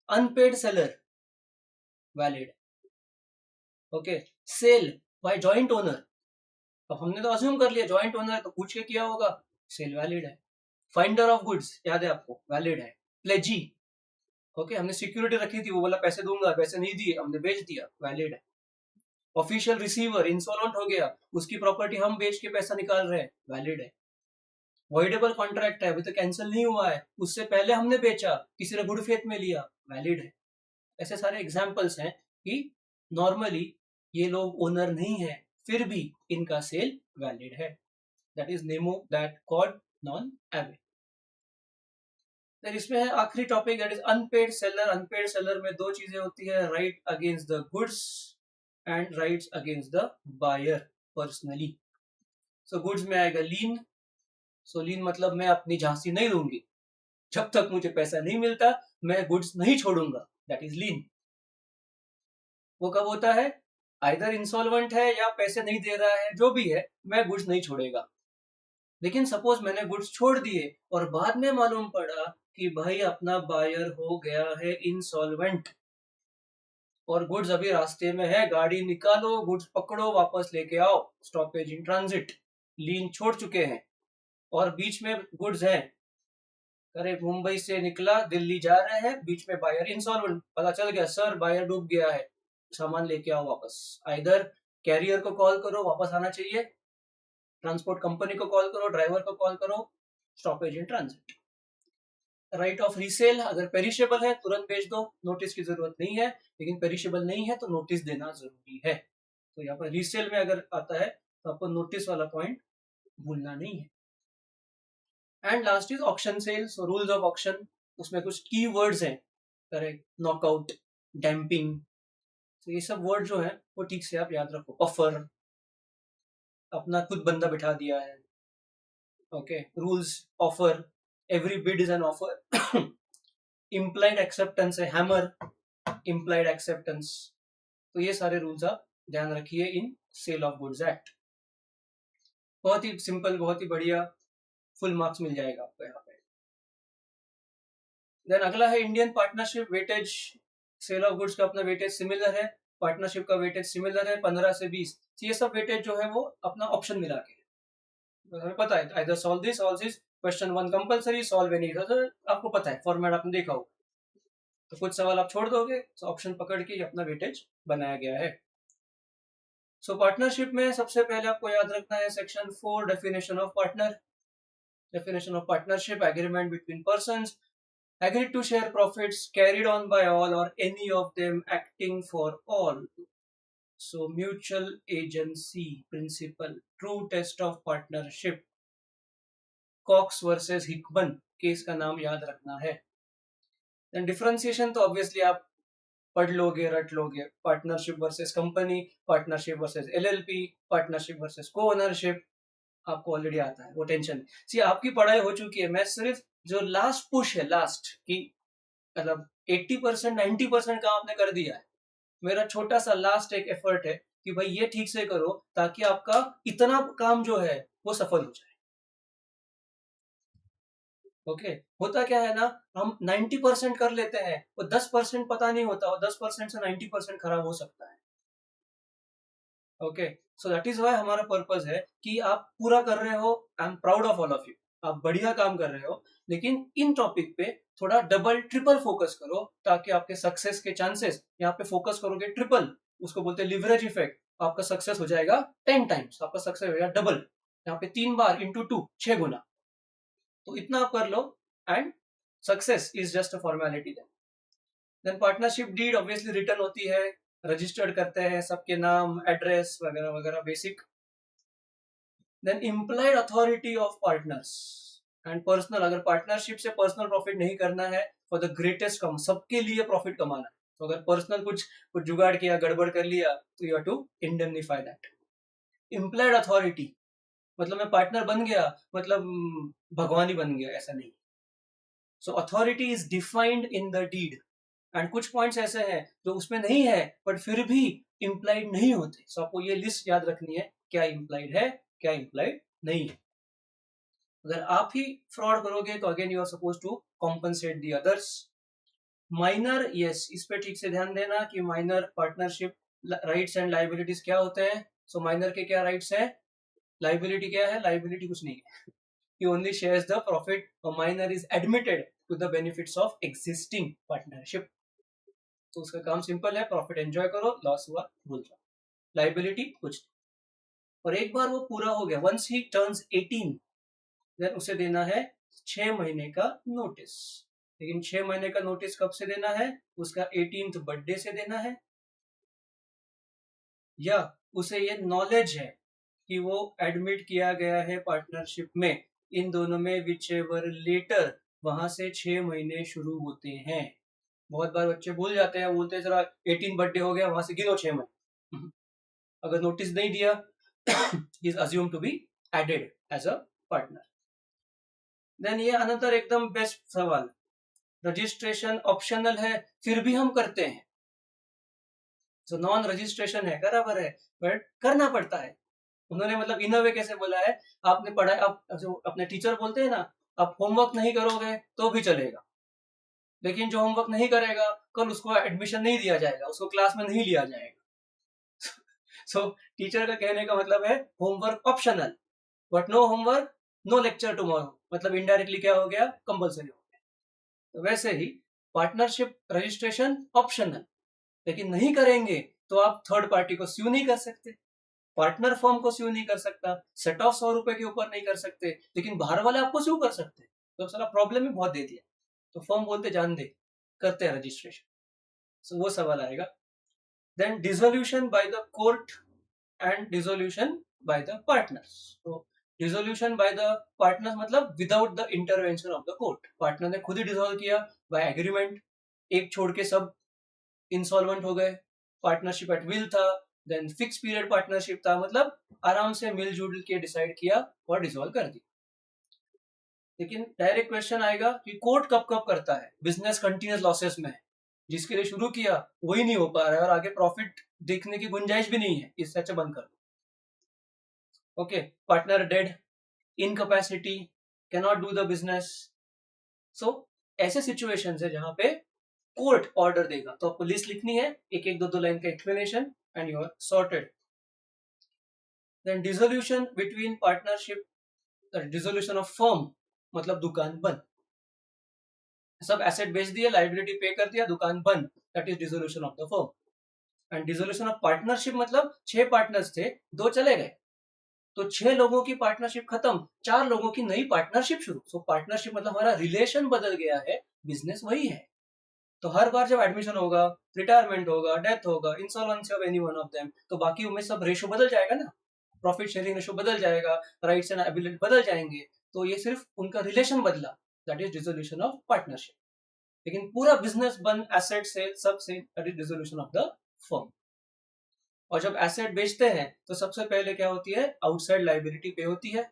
Unpaid seller, valid. Okay, sale by joint owner, अब हमने तो अज्यूम कर लिया जॉइंट ओनर है तो पूछ के किया होगा, सेल वैलिड है। फाइंडर ऑफ गुड्स, याद है आपको, वैलिड है। प्लेजी, ओके, हमने सिक्योरिटी रखी थी, वो बोला पैसे दूंगा, पैसे नहीं दिए, हमने बेच दिया, वैलिड है। ऑफिशियल रिसीवर इंसॉल्वेंट हो गया, उसकी प्रॉपर्टी हम बेच के पैसा निकाल रहे हैं, वैलिड है। वॉइडेबल कॉन्ट्रैक्ट है, अभी तो कैंसिल नहीं हुआ है, उससे पहले हमने बेचा, किसी ने गुड फेथ में लिया, वैलिड है। ऐसे सारे एग्जाम्पल्स हैं कि नॉर्मली ये लोग ओनर नहीं है, फिर भी इनका सेल वैलिड है। That is nemo dat quod non habet. फिर इसमें है आखिरी topic, that is unpaid seller. Unpaid seller में 2 चीजें होती है, right against the goods and rights against the buyer personally. So goods में आएगा लीन। सो लीन मतलब मैं अपनी झांसी नहीं दूंगी, जब तक मुझे पैसा नहीं मिलता मैं गुड्स नहीं छोड़ूंगा, दैट इज लीन। वो कब होता है, आइदर इंसॉल्वेंट है या पैसे नहीं दे रहा है, जो भी है, मैं गुड्स नहीं छोड़ेगा। लेकिन सपोज मैंने गुड्स छोड़ दिए और बाद में मालूम पड़ा कि भाई अपना बायर हो गया है इंसॉल्वेंट, और गुड्स अभी रास्ते में है, गाड़ी निकालो, गुड्स पकड़ो, वापस लेके आओ, स्टॉपेज इन ट्रांजिट, लीन छोड़ चुके हैं, और बीच में गुड्स हैं, अरे मुंबई से निकला दिल्ली जा रहे हैं, बीच में बायर इंसॉल्वेंट, पता चल गया सर बायर डूब गया है, सामान लेके आओ वापस। आइदर कैरियर को कॉल करो, वापस आना चाहिए, ट्रांसपोर्ट कंपनी को कॉल करो, ड्राइवर को कॉल करो, stoppage in transit. Right of resale, अगर पेरिशेबल है तुरंत बेच दो, नोटिस की जरूरत नहीं है, लेकिन पेरिशेबल नहीं है तो नोटिस देना जरूरी है। तो यहाँ पर रीसेल में अगर आता है तो आपको नोटिस वाला पॉइंट भूलना नहीं है। And last is auction sales, rules of auction, उसमें कुछ की वर्ड्स हैं, करेक्ट, नॉकआउट, डैम्पिंग, तो ये सब वर्ड जो है वो ठीक से आप याद रखो। ऑफर, अपना खुद बंदा बिठा दिया है, okay, rules, offer, every bid is an offer, implied acceptance है, हैमर, इम्प्लाइड एक्सेप्टेंस। तो ये सारे रूल्स आप ध्यान रखिए इन सेल ऑफ गुड्स एक्ट। बहुत ही सिंपल, बहुत ही बढ़िया, फुल मार्क्स मिल जाएगा आपको यहाँ पे। देन अगला है Indian partnership weightage. Sale of goods का अपना वेटेज सिमिलर है, पार्टनरशिप का वेटेज सिमिलर है 15 से 20, ये सब वेटेज जो है वो अपना ऑप्शन मिला के, हमें पता है either solve this question 1 compulsory, solve any other, आपको पता है फॉर्मेट आपने देखा होगा, तो कुछ सवाल आप छोड़ दोगे, तो ऑप्शन पकड़ के अपना वेटेज बनाया गया है। सो पार्टनरशिप में सबसे पहले आपको याद रखना है section 4 definition of partner. Definition of partnership, agreement between persons agreed to share profits carried on by all or any of them acting for all. So mutual agency principle, true test of partnership, Cox versus Hickman case का नाम याद रखना है। Then differentiation तो obviously आप पढ़ लोगे, रट लोगे, partnership versus company, partnership versus LLP, partnership versus को ओनरशिप, आपको ऑलरेडी आता है, वो टेंशन सी आपकी पढ़ाई हो चुकी है। मैं सिर्फ जो लास्ट पुश है, लास्ट की मतलब 80% 90% काम आपने कर दिया है, मेरा छोटा सा लास्ट एक एफर्ट है कि भाई ये ठीक से करो ताकि आपका इतना काम जो है वो सफल हो जाए। ओके होता क्या है ना, हम 90% कर लेते हैं, वो 10% पता नहीं होता, और 10% से 90% खराब हो सकता है। Okay so that is why हमारा पर्पज है कि आप पूरा कर रहे हो, I am proud of all of you, आप बढ़िया काम कर रहे हो, लेकिन इन टॉपिक पे थोड़ा डबल ट्रिपल फोकस करो ताकि आपके सक्सेस के चांसेस, यहाँ पे फोकस करोगे ट्रिपल, उसको बोलते हैं लिवरेज इफेक्ट, आपका सक्सेस हो जाएगा 10 टाइम्स, आपका सक्सेस हो जाएगा डबल, यहाँ पे 3 बार इंटू 2 6 गुना, तो इतना आप कर लो and success is just a formality. Then partnership deed obviously written होती है, रजिस्टर्ड करते हैं सबके नाम, एड्रेस वगैरह वगैरह basic. Then implied authority of partners and personal, अगर पार्टनरशिप से पर्सनल प्रॉफिट नहीं करना है, फॉर द ग्रेटेस्ट कम, सबके लिए प्रॉफिट कमाना है, तो अगर पर्सनल कुछ कुछ जुगाड़ किया, गड़बड़ कर लिया, तो you have to indemnify that. Implied authority मतलब मैं पार्टनर बन गया मतलब भगवान ही बन गया, ऐसा नहीं। So authority is defined in the deed, and कुछ पॉइंट्स ऐसे हैं जो उसमें नहीं है बट फिर भी इंप्लाइड नहीं होते, सो आपको ये लिस्ट याद रखनी है, क्या इंप्लाइड है, क्या इंप्लाइड नहीं है। अगर आप ही फ्रॉड करोगे तो again you are suppose to compensate the others. Minor, yes इस पे ठीक से ध्यान देना कि minor partnership rights and liabilities क्या होते हैं। सो माइनर के क्या राइट्स है, लाइबिलिटी क्या है, लाइबिलिटी कुछ नहीं है, he only shares the profit, a minor is admitted to the benefits of existing partnership, तो उसका काम सिंपल है, प्रॉफिट एंजॉय करो, लॉस हुआ भूल जाओ, लाइबिलिटी कुछ नहीं। और एक बार वो पूरा हो गया, वंस ही टर्न्स 18, देन उसे देना है 6 महीने का नोटिस। लेकिन 6 महीने का नोटिस कब से देना है, उसका 18th बर्थडे से देना है, या उसे ये नॉलेज है कि वो एडमिट किया गया है पार्टनरशिप में, इन दोनों में विच एवर लेटर, वहां से 6 महीने शुरू होते हैं। बहुत बार बच्चे भूल जाते हैं, बोलते हैं जरा 18 बर्थडे हो गया, वहां से गिनो 6 महीने, अगर नोटिस नहीं दिया he is assume to be added as a partner. Then ये अनदर एकदम बेस्ट सवाल, रजिस्ट्रेशन ऑप्शनल है फिर भी हम करते हैं, जो नॉन रजिस्ट्रेशन है बराबर है बट करना पड़ता है। उन्होंने मतलब इन वे कैसे बोला है, आपने पढ़ा, आप जो अपने टीचर बोलते हैं ना, आप होमवर्क नहीं करोगे तो भी चलेगा, लेकिन जो होमवर्क नहीं करेगा कल उसको एडमिशन नहीं दिया जाएगा, उसको क्लास में नहीं लिया जाएगा। सो टीचर का कहने का मतलब है homework optional, but no homework no lecture tomorrow, मतलब इनडायरेक्टली क्या हो गया, कंपलसरी हो गया। तो वैसे ही पार्टनरशिप रजिस्ट्रेशन ऑप्शनल, लेकिन नहीं करेंगे तो आप थर्ड पार्टी को स्यू नहीं कर सकते, पार्टनर फर्म को स्यू नहीं कर सकता, सेट ऑफ 100 रुपए के ऊपर नहीं कर सकते, लेकिन बाहर वाले आपको स्यू कर सकते, तो सारा प्रॉब्लम ही बहुत दे दिया, तो फर्म बोलते जान दे, करते हैं रजिस्ट्रेशन। सो वो सवाल आएगा। Then dissolution by the court and dissolution by the partners. तो डिसोल्यूशन बाय द पार्टनर्स मतलब without the intervention of the court, partner ने खुद ही डिसोल्व किया बाय एग्रीमेंट, एक छोड़ के सब इंसॉल्वेंट हो गए, पार्टनरशिप एट विल था, देन फिक्स पीरियड पार्टनरशिप था, मतलब आराम से मिलजुल के डिसाइड किया और डिसॉल्व कर दिया। लेकिन डायरेक्ट क्वेश्चन आएगा कि कोर्ट कब कब करता है, बिजनेस कंटिन्यूस लॉसेस में है, जिसके लिए शुरू किया वही नहीं हो पा रहा है और आगे प्रॉफिट देखने की गुंजाइश भी नहीं है, इससे अच्छा बंद कर दो। Okay, partner dead, incapacity, can not do the business, so ऐसे सिचुएशन है जहां पे कोर्ट ऑर्डर देगा, तो आपको लिस्ट लिखनी है, एक एक दो दो लाइन का explanation, and you are sorted. Then dissolution between partnership, dissolution of firm मतलब दुकान बंद. सब एसेट बेच दिया, लाइबिलिटी पे कर दिया, दुकान बंद, that is dissolution of the firm. And dissolution of partnership मतलब 6 पार्टनर्स थे, 2 चले गए, तो 6 लोगों की पार्टनरशिप खत्म, 4 लोगों की नई पार्टनरशिप शुरू. सो पार्टनरशिप मतलब हमारा रिलेशन बदल गया है, बिजनेस वही है. तो हर बार जब एडमिशन होगा, रिटायरमेंट होगा, डेथ होगा, insolvency of any one of them, तो बाकी में सब रेशो बदल जाएगा ना, प्रॉफिट शेयरिंग रेशो बदल जाएगा, राइट्स एंड एबिलिटी बदल जाएंगे. तो ये सिर्फ उनका रिलेशन बदला, that is dissolution of partnership. लेकिन पूरा बिजनेस बंद, एसेट सेल सब से, that is dissolution of the firm. और जब एसेट बेचते हैं तो सबसे पहले क्या होती है, आउटसाइड लाइबिलिटी पे होती है,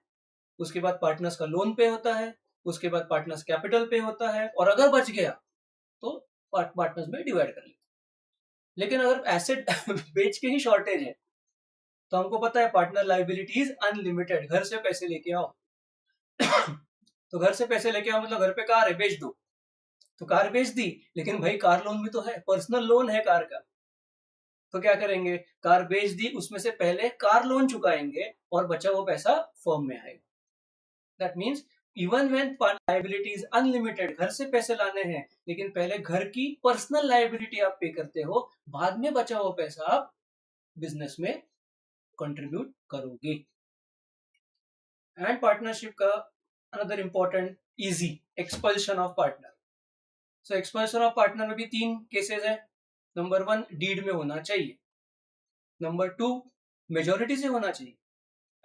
उसके बाद पार्टनर्स का लोन पे होता है, उसके बाद पार्टनर्स कैपिटल पे होता है, और अगर बच गया तो पार्टनर्स में डिवाइड कर लेते हैं. लेकिन अगर एसेट बेच के ही शॉर्टेज है, तो हमको पता है पार्टनर लाइबिलिटीज अनलिमिटेड, घर से पैसे लेके आओ. तो घर से पैसे लेके आओ मतलब घर पे कार है, बेच दो. तो कार बेच दी, लेकिन भाई कार लोन भी तो है, पर्सनल लोन है कार का. तो क्या करेंगे, कार बेच दी, उसमें से पहले कार लोन चुकाएंगे और बचा वो पैसा फर्म में आएगा. That means even when liability is unlimited, घर से पैसे लाने हैं, लेकिन पहले घर की पर्सनल लायबिलिटी आप पे करते हो, बाद में बचा हुआ पैसा आप बिजनेस में कंट्रीब्यूट करोगे. एंड पार्टनरशिप का another important, easy expulsion of partner. So expulsion of partner में भी 3 केसेस है. नंबर 1 डीड में होना चाहिए, नंबर 2 मेजोरिटी से होना चाहिए,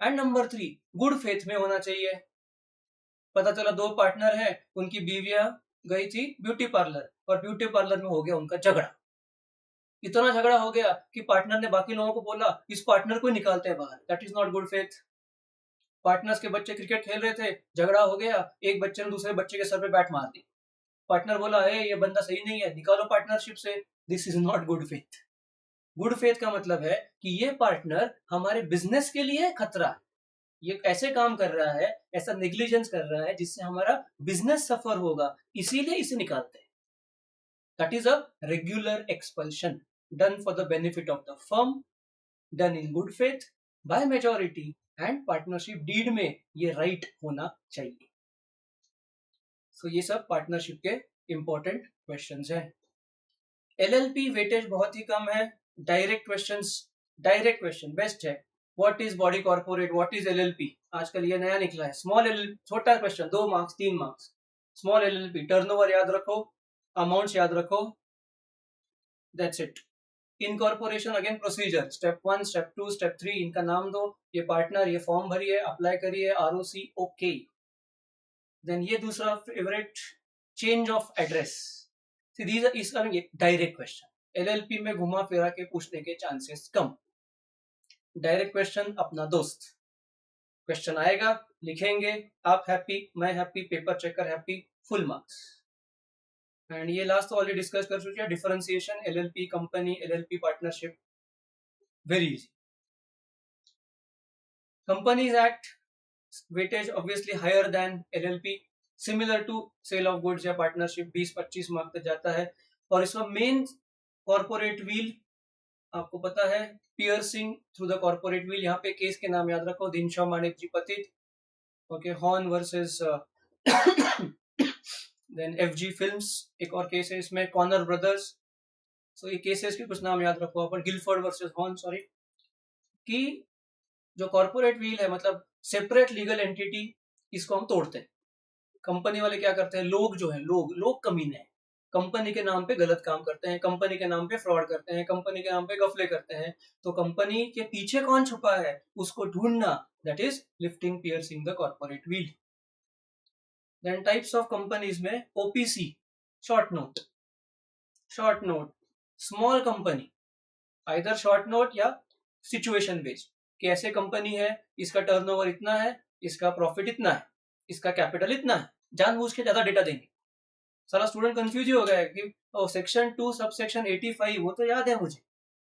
एंड नंबर 3 गुड फेथ में होना चाहिए. पता चला 2 पार्टनर है, उनकी बीवियां गई थी ब्यूटी पार्लर, और ब्यूटी पार्लर में हो गया उनका झगड़ा. इतना झगड़ा हो गया कि पार्टनर ने बाकी लोगों को बोला इस पार्टनर को निकालते हैं बाहर, that is not good faith. Partners के बच्चे क्रिकेट खेल रहे थे, झगड़ा हो गया, एक बच्चे ने दूसरे बच्चे के सर पे बैट मार दी. पार्टनर बोला ए ये बंदा सही नहीं है, निकालो पार्टनरशिप से. This is not good faith. Good faith का मतलब है कि ये पार्टनर हमारे बिजनेस के लिए खतरा है, ये ऐसे काम कर रहा है, ऐसा नेग्लिजेंस कर रहा है जिससे हमारा बिजनेस सफर होगा, इसीलिए इसे निकालते हैं. That is a regular expulsion done for the benefit of the firm, done in good faith by majority, and partnership deed में ये राइट होना चाहिए. सो ये सब पार्टनरशिप के इंपॉर्टेंट क्वेश्चंस हैं. एलएलपी वेटेज बहुत ही कम है. Direct questions, direct question best है. What is body corporate, what is LLP, आजकल ये नया निकला है. स्मॉल एल, छोटा question, 2 marks 3 marks. Small LLP, turnover याद रखो, अमाउंट्स याद रखो, that's it. Incorporation again procedure, step 1 step 2 step 3, इनका नाम दो, ये पार्टनर, ये फॉर्म भरिए, अप्लाई करिए, आरओसी ओके. देन ये दूसरा favourite, change of address. these are इस डायरेक्ट क्वेश्चन, एलएलपी में घुमा फिरा के पूछने के चांसेस कम. डायरेक्ट क्वेश्चन अपना दोस्त, क्वेश्चन आएगा, लिखेंगे, आप हैप्पी, मैं happy, paper checker happy, full marks. And ये लास्ट तो ऑलरेडी डिस्कस कर चुके हैं, differentiation, LLP company, LLP partnership, very easy. Companies act weightage obviously higher than LLP, similar to sale of goods या पार्टनरशिप, 20-25 मार्क्स तक जाता है. और इसमें मेन कॉर्पोरेट व्हील आपको पता है, piercing through the corporate wheel. यहाँ पे केस के नाम याद रखो, Dinshaw Maneckji Petit, okay, Horne versus then FG films, एक और केस है इसमें, कॉर्नर ब्रदर्स. सो ये केसेस के कुछ नाम याद रखो अपन, गिलफोर्ड वर्सेस हॉर्न, सॉरी. कि जो कॉर्पोरेट व्हील है मतलब सेपरेट लीगल एंटिटी, इसको हम तोड़ते हैं. कंपनी वाले क्या करते हैं, लोग जो है, लोग कमीने हैं, कंपनी के नाम पे गलत काम करते हैं, कंपनी के नाम पे फ्रॉड करते हैं, कंपनी के नाम पे गफले करते हैं. तो कंपनी के पीछे कौन छुपा है उसको ढूंढना, that is lifting piercing the corporate veil. Then types of companies में OPC, short note, short note, small company, either short note या सिचुएशन बेस्ड, कि ऐसे कंपनी है, इसका टर्नओवर इतना है, इसका प्रॉफिट इतना है, इसका कैपिटल इतना है, जानबूझ के ज्यादा डेटा देंगे. सारा स्टूडेंट कंफ्यूज ही हो गया है कि सेक्शन 2 सब सेक्शन 85 वो तो याद है मुझे,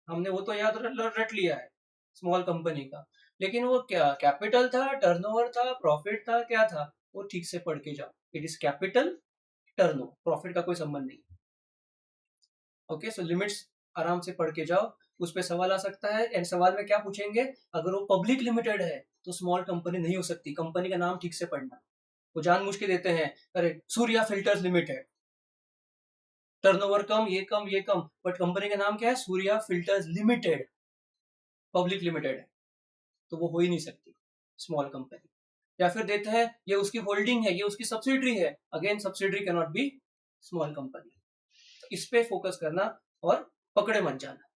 हमने वो तो याद रट लिया है स्मॉल कंपनी का, लेकिन वो क्या कैपिटल था, टर्नओवर था, प्रॉफिट था, क्या था, वो ठीक से पढ़ के जाओ. It is capital, turnover, profit का कोई संबंध नहीं. ओके, सो लिमिट्स आराम से पढ़ के जाओ, उस पर सवाल आ सकता है। एंड सवाल में क्या पूछेंगे, अगर वो पब्लिक लिमिटेड है तो स्मॉल कंपनी नहीं हो सकती, कंपनी का नाम ठीक से पढ़ना। वो जानबूझ के देते हैं, अरे सूर्या फिल्टर्स लिमिटेड, टर्नओवर कम, ये कम, ये कम, बट कंपनी का नाम क्या है, Surya filters limited, public limited है, तो वो हो ही नहीं सकती स्मॉल कंपनी। या फिर देते हैं ये उसकी होल्डिंग है, ये उसकी सब्सिडरी है, again subsidiary can not be small company. तो इस पे फोकस करना और पकड़े मत जाना।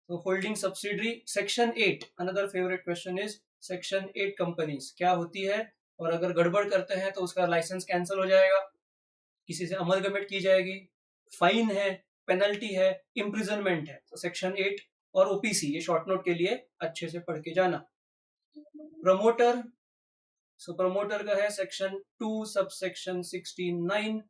तो holding subsidiary, section 8, another favourite question is section 8 companies क्या होती है, और अगर गड़बड़ करते हैं तो उसका लाइसेंस कैंसिल हो जाएगा, किसी से अमलगमेट की जाएगी, फाइन है, पेनल्टी है, इम्प्रिजनमेंट है। तो सेक्शन 8 और ओपीसी, ये शॉर्ट नोट के लिए अच्छे से पढ़ के जाना। प्रमोटर, सो प्रमोटर का है section 2 sub section 16(9),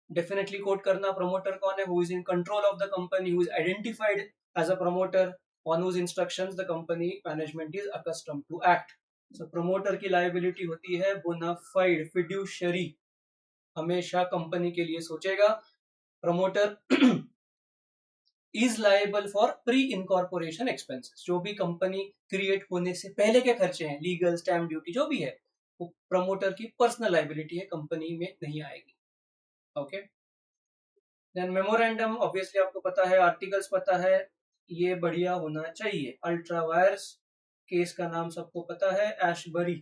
definitely quote करना। प्रमोटर कौन है, who is in control of the company, who is identified as a promoter, on whose instructions the company management is accustomed to act. So promoter की liability होती है bona fide fiduciary, हमेशा company के लिए सोचेगा। Promoter is liable for pre incorporation expenses, जो भी company create होने से पहले के खर्चे हैं, लीगल, स्टैम्प ड्यूटी, जो भी है, वो प्रमोटर की पर्सनल लायबिलिटी है, कंपनी में नहीं आएगी। ओके, देन मेमोरेंडम, ऑब्वियसली आपको पता है, आर्टिकल्स पता है, ये बढ़िया होना चाहिए। अल्ट्रा वायर्स केस का नाम सबको पता है, एशबरी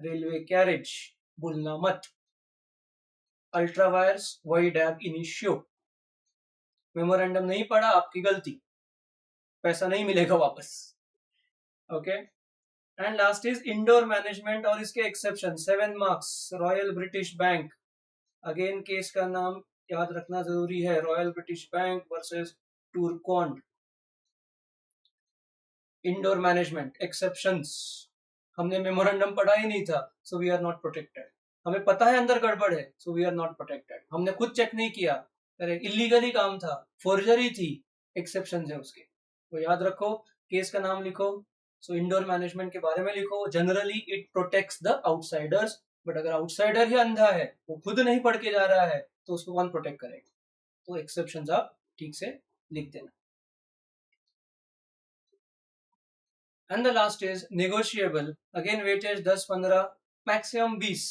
रेलवे कैरेज, भूलना मत। Ultra vires void ab initio, memorandum नहीं पढ़ा आपकी गलती, पैसा नहीं मिलेगा वापस। Okay, and last is indoor management और इसके exception, 7 marks, royal British bank, again case का नाम याद रखना जरूरी है, royal British bank versus Turquand. Indoor management exceptions, हमने मेमोरेंडम पढ़ा ही नहीं था, so we are not protected. हमें पता है अंदर गड़बड़ है, so we are not protected. हमने खुद चेक नहीं किया, अरे इलीगली काम था, फोर्जरी थी, एक्सेप्शन है उसके, तो याद रखो, केस का नाम लिखो। सो इंडोर मैनेजमेंट के बारे में लिखो, generally it protects the outsiders, but अगर आउटसाइडर ही अंधा है, वो खुद नहीं पढ़ के जा रहा है, तो उसको कौन प्रोटेक्ट करेगा। तो एक्सेप्शंस आप ठीक से लिख देना। And the last is negotiable, again weightage 10-15, maximum 20।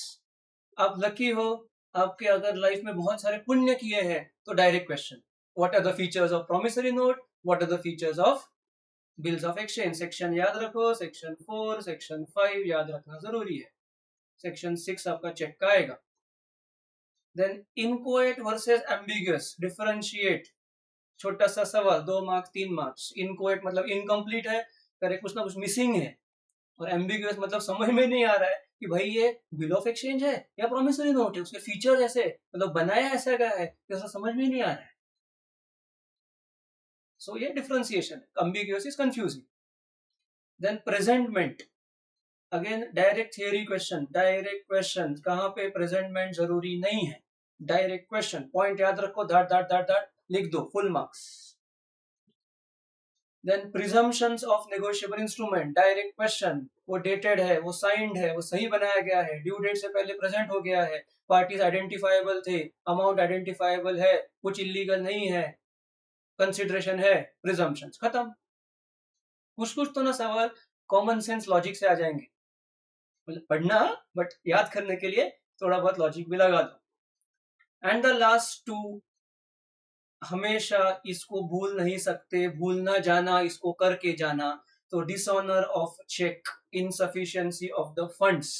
आप लकी हो, आपके अगर लाइफ में बहुत सारे पुण्य किए हैं, तो direct question, what are the features of promissory note, what are the features of bills of exchange, section याद रखो, सेक्शन 4, सेक्शन 5 याद रखना जरूरी है, सेक्शन 6 आपका चेक का आएगा। Then inchoate versus ambiguous, differentiate, छोटा सा सवाल, 2 मार्क्स 3 मार्क्स। इनकोएट मतलब इनकम्प्लीट है, करे कुछ ना कुछ मिसिंग है, और एम्बिगुअस मतलब समझ में नहीं आ रहा है कि भाई ये बिल ऑफ एक्सचेंज है या प्रोमिसरी नोट है, उसके फीचर्स ऐसे, मतलब बनाया ऐसा गया है जैसा समझ में नहीं आ रहा है। सो ये डिफरेंशिएशन है, ambiguous is confusing. Then presentment, again direct theory question, direct question, कहाँ पे प्रेजेंटमेंट जरूरी नहीं है, डायरेक्ट क्वेश्चन, पॉइंट याद रखो, धाट धाट धाट धाट लिख दो, full marks. Then presumptions of negotiable instrument, direct question, वो डेटेड है, वो साइंड है, वो सही बनाया गया है, ड्यू डेट से पहले प्रेजेंट हो गया है, पार्टीज आइडेंटिफाइबल थे, अमाउंट आइडेंटिफाइबल है, कुछ इलीगल नहीं है, कंसिडरेशन है, प्रिजम्पशंस खत्म। कुछ कुछ तो ना सवाल कॉमन सेंस लॉजिक से आ जाएंगे, मतलब पढ़ना, बट याद करने के लिए थोड़ा बहुत लॉजिक भी लगा दो। एंड द लास्ट टू, हमेशा इसको भूल नहीं सकते, भूलना जाना, इसको करके जाना। तो dishonour of cheque, insufficiency of the funds,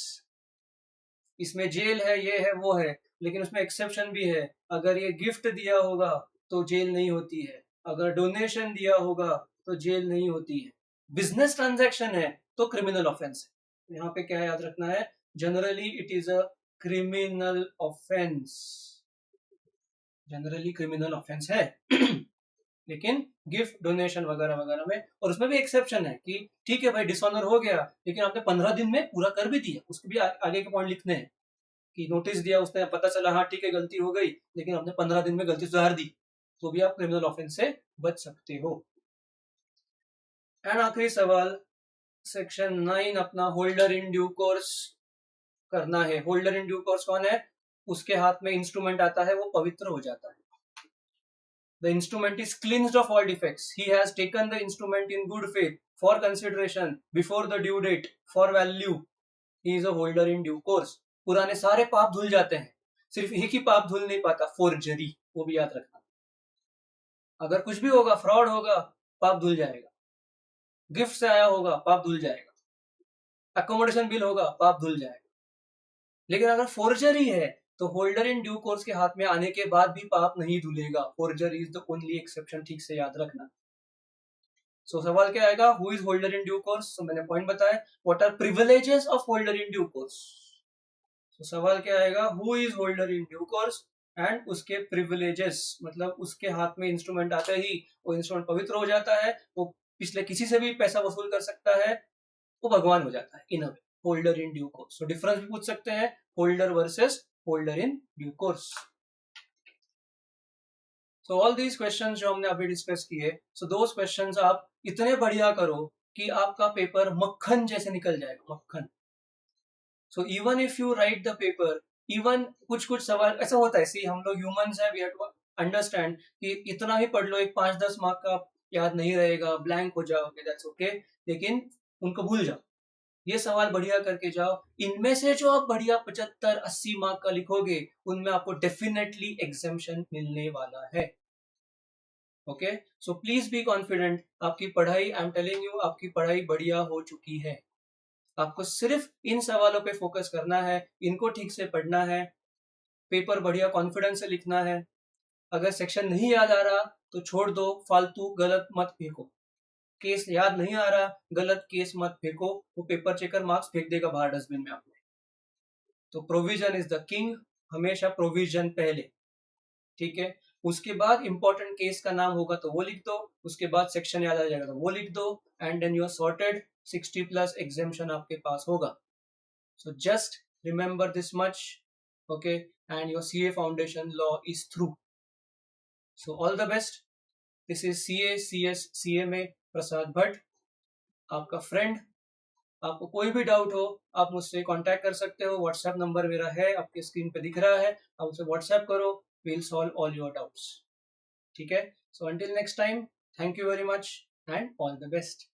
इसमें जेल है, ये है, वो है, लेकिन उसमें एक्सेप्शन भी है। अगर ये गिफ्ट दिया होगा तो जेल नहीं होती है, अगर डोनेशन दिया होगा तो जेल नहीं होती है, बिजनेस ट्रांजैक्शन है तो क्रिमिनल ऑफेंस है। यहाँ पे क्या याद रखना है, generally it is a criminal offence, generally criminal offence है लेकिन गिफ्ट डोनेशन वगैरह वगैरह में, और उसमें भी एक्सेप्शन है कि ठीक है भाई डिसऑनर हो गया, लेकिन आपने 15 दिन में पूरा कर भी दिया, उसके भी आगे के पॉइंट लिखने हैं कि नोटिस दिया उसने, पता चला हाँ ठीक है गलती हो गई, लेकिन आपने 15 दिन में गलती सुधार दी, तो भी आप क्रिमिनल ऑफेंस से बच सकते हो। एंड आखिरी सवाल, सेक्शन 9 अपना, होल्डर इन ड्यू कोर्स करना है। होल्डर इन ड्यू कोर्स कौन है, उसके हाथ में इंस्ट्रूमेंट आता है वो पवित्र हो जाता है। The instrument is cleansed of all defects. He has taken the instrument in good faith, for consideration, before the due date, for value. He is a holder in due course. पुराने सारे पाप धुल जाते हैं, सिर्फ एक ही पाप धुल नहीं पाता, फोर्जरी, वो भी याद रखना. अगर कुछ भी होगा, फ्रॉड होगा, पाप धुल जाएगा. गिफ्ट से आया होगा, पाप धुल जाएगा. अकोमोडेशन बिल होगा, पाप धुल जाएगा. लेकिन अगर फोर्जरी है तो होल्डर इन ड्यू कोर्स के हाथ में आने के बाद भी पाप नहीं धुलेगा. Forgery is the only exception. ठीक से याद रखना. सो सवाल क्या आएगा? Who is holder in due course? So मैंने पॉइंट बताया. What are privileges of holder in due course? So सवाल क्या आएगा? Who is holder in due course and उसके प्रिविलेजेस, मतलब उसके हाथ में इंस्ट्रूमेंट आते ही वो इंस्ट्रूमेंट पवित्र हो जाता है, वो पिछले किसी से भी पैसा वसूल कर सकता है, वो भगवान हो जाता है in a way. Holder in due course. So difference भी पूछ सकते हैं, holder versus holder in due course. So all these questions जो हमने अभी डिस्कस किए, सो दोस क्वेश्चंस आप इतने बढ़िया करो कि आपका पेपर मक्खन जैसे निकल जाएगा, मक्खन. So even if you right the paper, even कुछ कुछ सवाल ऐसा होता है, सी हम लोग ह्यूमंस है, वी हैव टू अंडरस्टैंड कि इतना ही पढ़ लो, एक 5-10 मार्क का याद नहीं रहेगा, ब्लैंक हो जाओगे, दैट्स ओके. लेकिन उनको भूल जाओ, ये सवाल बढ़िया करके जाओ. इनमें से जो आप बढ़िया 75-80 मार्क का लिखोगे, उनमें आपको डेफिनेटली एग्जेम्पशन मिलने वाला है. Okay, so please be confident. आपकी पढ़ाई, आई एम टेलिंग यू, आपकी पढ़ाई बढ़िया हो चुकी है. आपको सिर्फ इन सवालों पे फोकस करना है, इनको ठीक से पढ़ना है, पेपर बढ़िया कॉन्फिडेंस से लिखना है. अगर सेक्शन नहीं याद आ रहा तो छोड़ दो, फालतू गलत मत फेंको. केस याद नहीं आ रहा, गलत केस मत फेंको, वो पेपर चेकर मार्क्स फेंक देगा बाहर डस्टबिन में आपने. तो प्रोविजन इज द किंग. हमेशा प्रोविजन पहले. ठीक है, उसके बाद इंपॉर्टेंट केस का नाम होगा तो वो लिख दो, उसके बाद सेक्शन याद आ जाएगा तो वो लिख दो, and then you are sorted. 60+ exemption आपके पास होगा. So just remember this much, okay, and your CA foundation law is through. So all the best. This is CA CS CMA Prasad Bhatt, आपका फ्रेंड. आपको कोई भी डाउट हो, आप मुझसे कांटेक्ट कर सकते हो. व्हाट्सएप नंबर मेरा है, आपके स्क्रीन पे दिख रहा है, आप मुझसे व्हाट्सएप करो. We will solve all your doubts. ठीक है, so until next time, thank you very much and all the best.